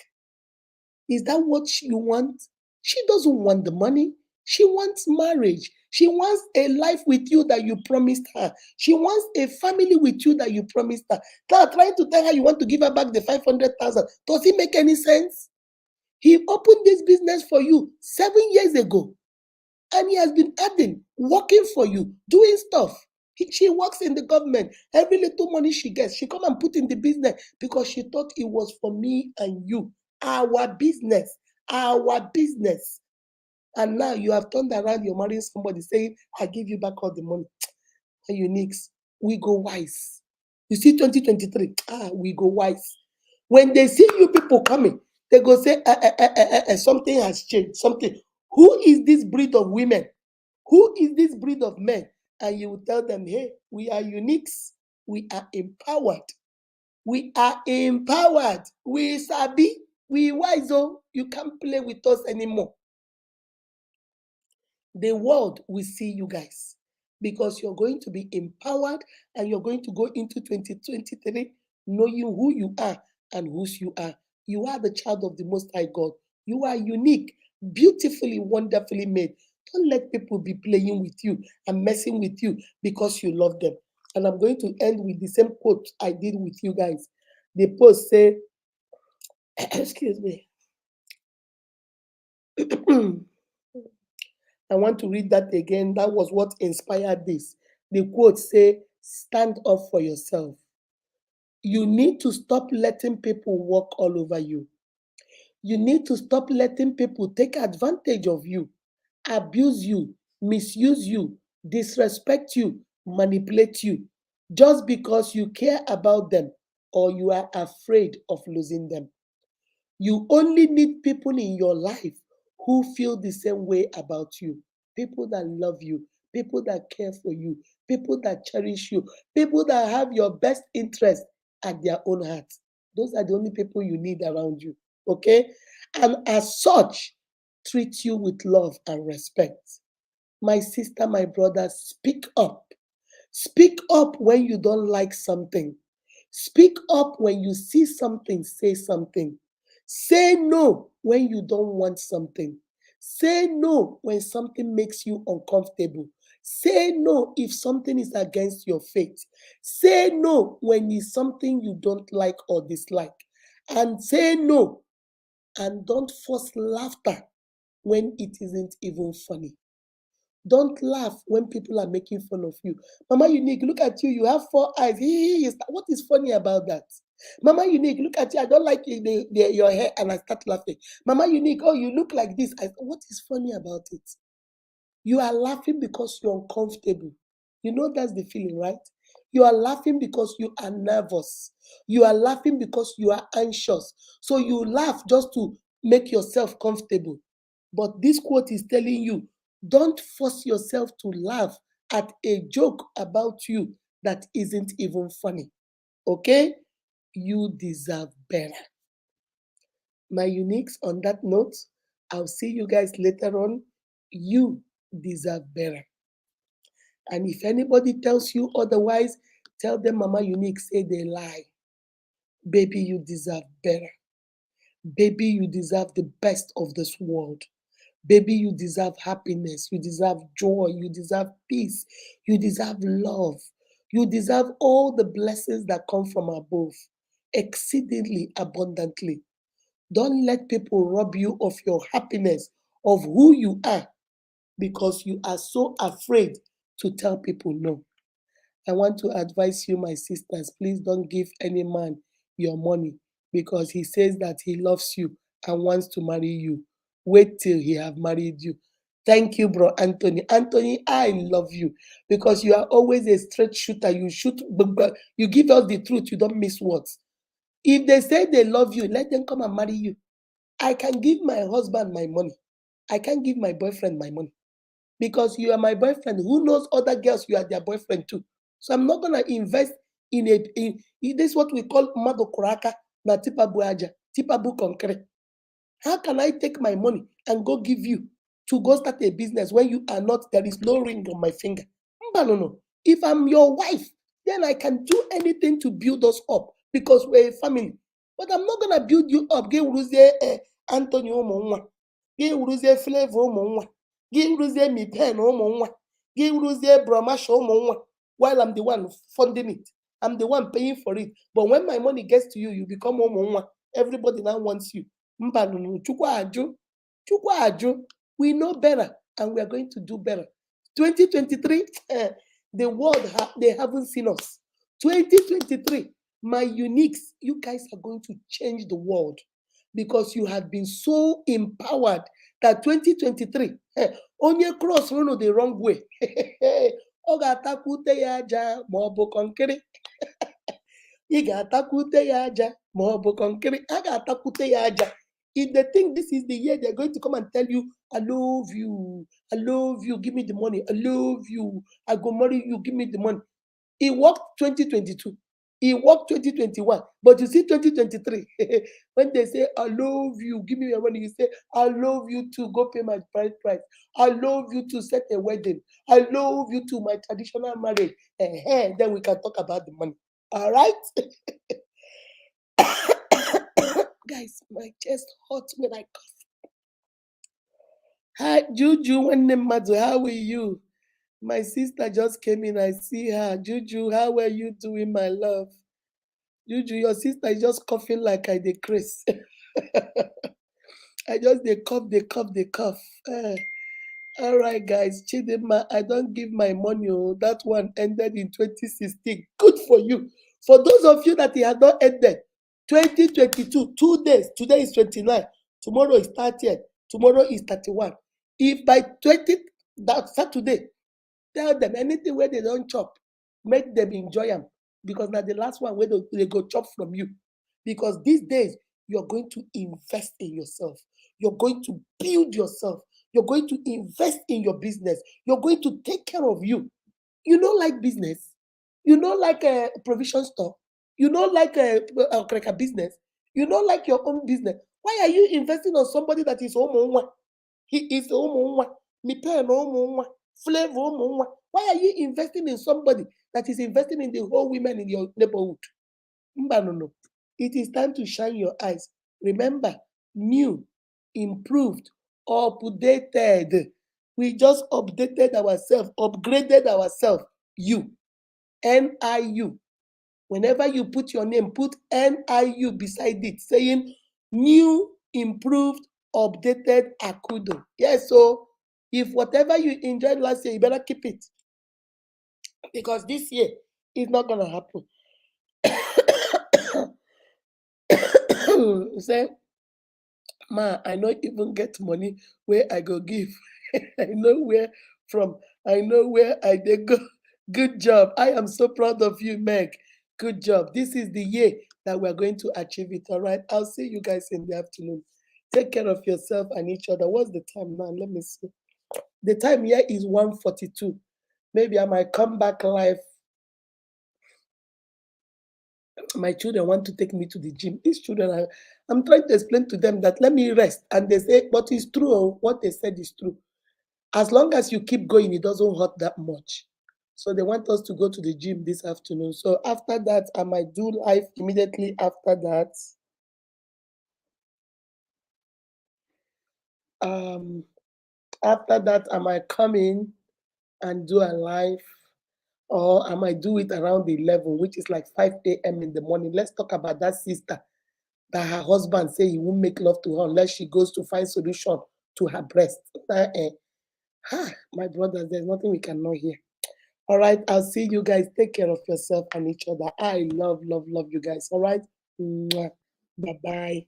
Is that what you want? She doesn't want the money. She wants marriage. She wants a life with you that you promised her. She wants a family with you that you promised her. Now trying to tell her you want to give her back the 500,000. Does it make any sense? He opened this business for you 7 years ago. And he has been adding, working for you, doing stuff. She works in the government. Every little money she gets, she come and put in the business because she thought it was for me and you. Our business. Our business. And now you have turned around, you're marrying somebody saying, I give you back all the money. And Uniques, we go wise. You see 2023, we go wise. When they see you people coming, they go say, something has changed, something. Who is this breed of women? Who is this breed of men? And you will tell them, hey, we are uniques. We are empowered. We are empowered. We sabi. We wise. Oh, you can't play with us anymore. The world will see you guys because you're going to be empowered and you're going to go into 2023 knowing who you are and whose you are. You are the child of the Most High God. You are unique, beautifully, wonderfully made. Don't let people be playing with you and messing with you because you love them. And I'm going to end with the same quote I did with you guys. The post say, excuse me. I want to read that again. That was what inspired this. The quote say, stand up for yourself. You need to stop letting people walk all over you. You need to stop letting people take advantage of you, abuse you, misuse you, disrespect you, manipulate you. just because you care about them or you are afraid of losing them. You only need people in your life who feel the same way about you. People that love you, people that care for you, people that cherish you, people that have your best interest at their own heart. Those are the only people you need around you. Okay? And as such, treat you with love and respect. My sister, my brother, speak up. Speak up when you don't like something. Speak up when you see something, say something. Say no when you don't want something. Say no when something makes you uncomfortable. Say no if something is against your faith. Say no when it's something you don't like or dislike. And say no and don't force laughter when it isn't even funny. Don't laugh when people are making fun of you. Mama Unique, look at you. You have 4 eyes. What is funny about that? Mama Unique, look at you. I don't like your hair, and I start laughing. Mama Unique, oh, you look like this. What is funny about it? You are laughing because you're uncomfortable. You know that's the feeling, right? You are laughing because you are nervous. You are laughing because you are anxious. So you laugh just to make yourself comfortable. But this quote is telling you, don't force yourself to laugh at a joke about you that isn't even funny. Okay? You deserve better. My uniques, on that note, I'll see you guys later on. You deserve better. And if anybody tells you otherwise, tell them Mama Unique say they lie. Baby, you deserve better. Baby, you deserve the best of this world. Baby, you deserve happiness. You deserve joy. You deserve peace. You deserve love. You deserve all the blessings that come from above, exceedingly abundantly. Don't let people rob you of your happiness, of who you are, because you are so afraid to tell people no. I want to advise you, my sisters, please don't give any man your money because he says that he loves you and wants to marry you. Wait till he have married you. Thank you, bro Anthony. Anthony, I love you because you are always a straight shooter. You shoot, you give us the truth. You don't miss words. If they say they love you, let them come and marry you. I can give my husband my money. I can't give my boyfriend my money because you are my boyfriend. Who knows other girls you are their boyfriend too? So I'm not gonna invest in this is what we call mado kuraka na tipa buaja, tipa bu concrete. How can I take my money and go give you to go start a business when you are not? There is no ring on my finger. No. If I'm your wife, then I can do anything to build us up because we're a family. But I'm not gonna build you up. Gị wụrụzie Anthony ụmụ nwa, gị wụrụzie Flavor ụmụ nwa, gị wụrụzie Mipen ụmụ nwa, gị wụrụzie Bromasha ụmụ nwa, while I'm the one funding it. I'm the one paying for it. But when my money gets to you, you become ụmụ nwa. Everybody now wants you. Mbanunu, Chukwu ajụ. We know better and we are going to do better. 2023, the world, they haven't seen us. 2023, my uniques, you guys are going to change the world because you have been so empowered that 2023, onye cross run the wrong way. Ọ ga-atakwute ya aja ma ọ bụ kọnkịrị. Ị ga-atakwute ya aja ma ọ bụ kọnkịrị. A ga-atakwute ya aja. If they think this is the year, they're going to come and tell you, I love you, give me the money, I love you, I go marry you, give me the money. It worked 2022, it worked 2021, but you see 2023, when they say, I love you, give me your money, you say, I love you to go pay my bride price, I love you to set a wedding, I love you to my traditional marriage, then we can talk about the money, all right? Guys, my chest hurts when I cough. Hi, Juju, how are you? My sister just came in. I see her. Juju, how are you doing, my love? Juju, your sister is just coughing like I decrease. I just they cough. All right, guys. Chidima, I don't give my money. Oh, that one ended in 2016. Good for you. For those of you that it had not ended, 2022, 2 days. Today is 29. Tomorrow is 30th. Tomorrow is 31. If by 20 that Saturday, tell them anything where they don't chop, make them enjoy them, because now the last one where they go chop from you. Because these days you're going to invest in yourself, you're going to build yourself, you're going to invest in your business, you're going to take care of you. You know, like business, you know, like a provision store, you know, like a business, you know, like your own business. Why are you investing on somebody that is home? He is home, me pay no home, flavor home. Why are you investing in somebody that is investing in the whole women in your neighborhood? No. It is time to shine your eyes. Remember, new, improved, updated. We just updated ourselves, upgraded ourselves. You, NIU. Whenever you put your name, put NIU beside it, saying new, improved, updated Akudo. Yes, so if whatever you enjoyed last year, you better keep it. Because this year it's not gonna happen. Say, ma, I not even get money where I go give. I know where from. I know where I dey go. Good job. I am so proud of you, Meg. Good job. This is the year that we're going to achieve it. All right. I'll see you guys in the afternoon. Take care of yourself and each other. What's the time now? Let me see. The time here is 1:42. Maybe I might come back live. My children want to take me to the gym. These children, I'm trying to explain to them that let me rest. And they say, but it's true. Oh, what they said is true. As long as you keep going, it doesn't hurt that much. So they want us to go to the gym this afternoon. So after that, I might do live immediately after that. After that, I might come in and do a live, or I might do it around 11, which is like 5 a.m. in the morning. Let's talk about that sister that her husband say he won't make love to her unless she goes to find solution to her breast. My brothers, there's nothing we cannot hear. All right, I'll see you guys. Take care of yourself and each other. I love you guys. All right, bye bye.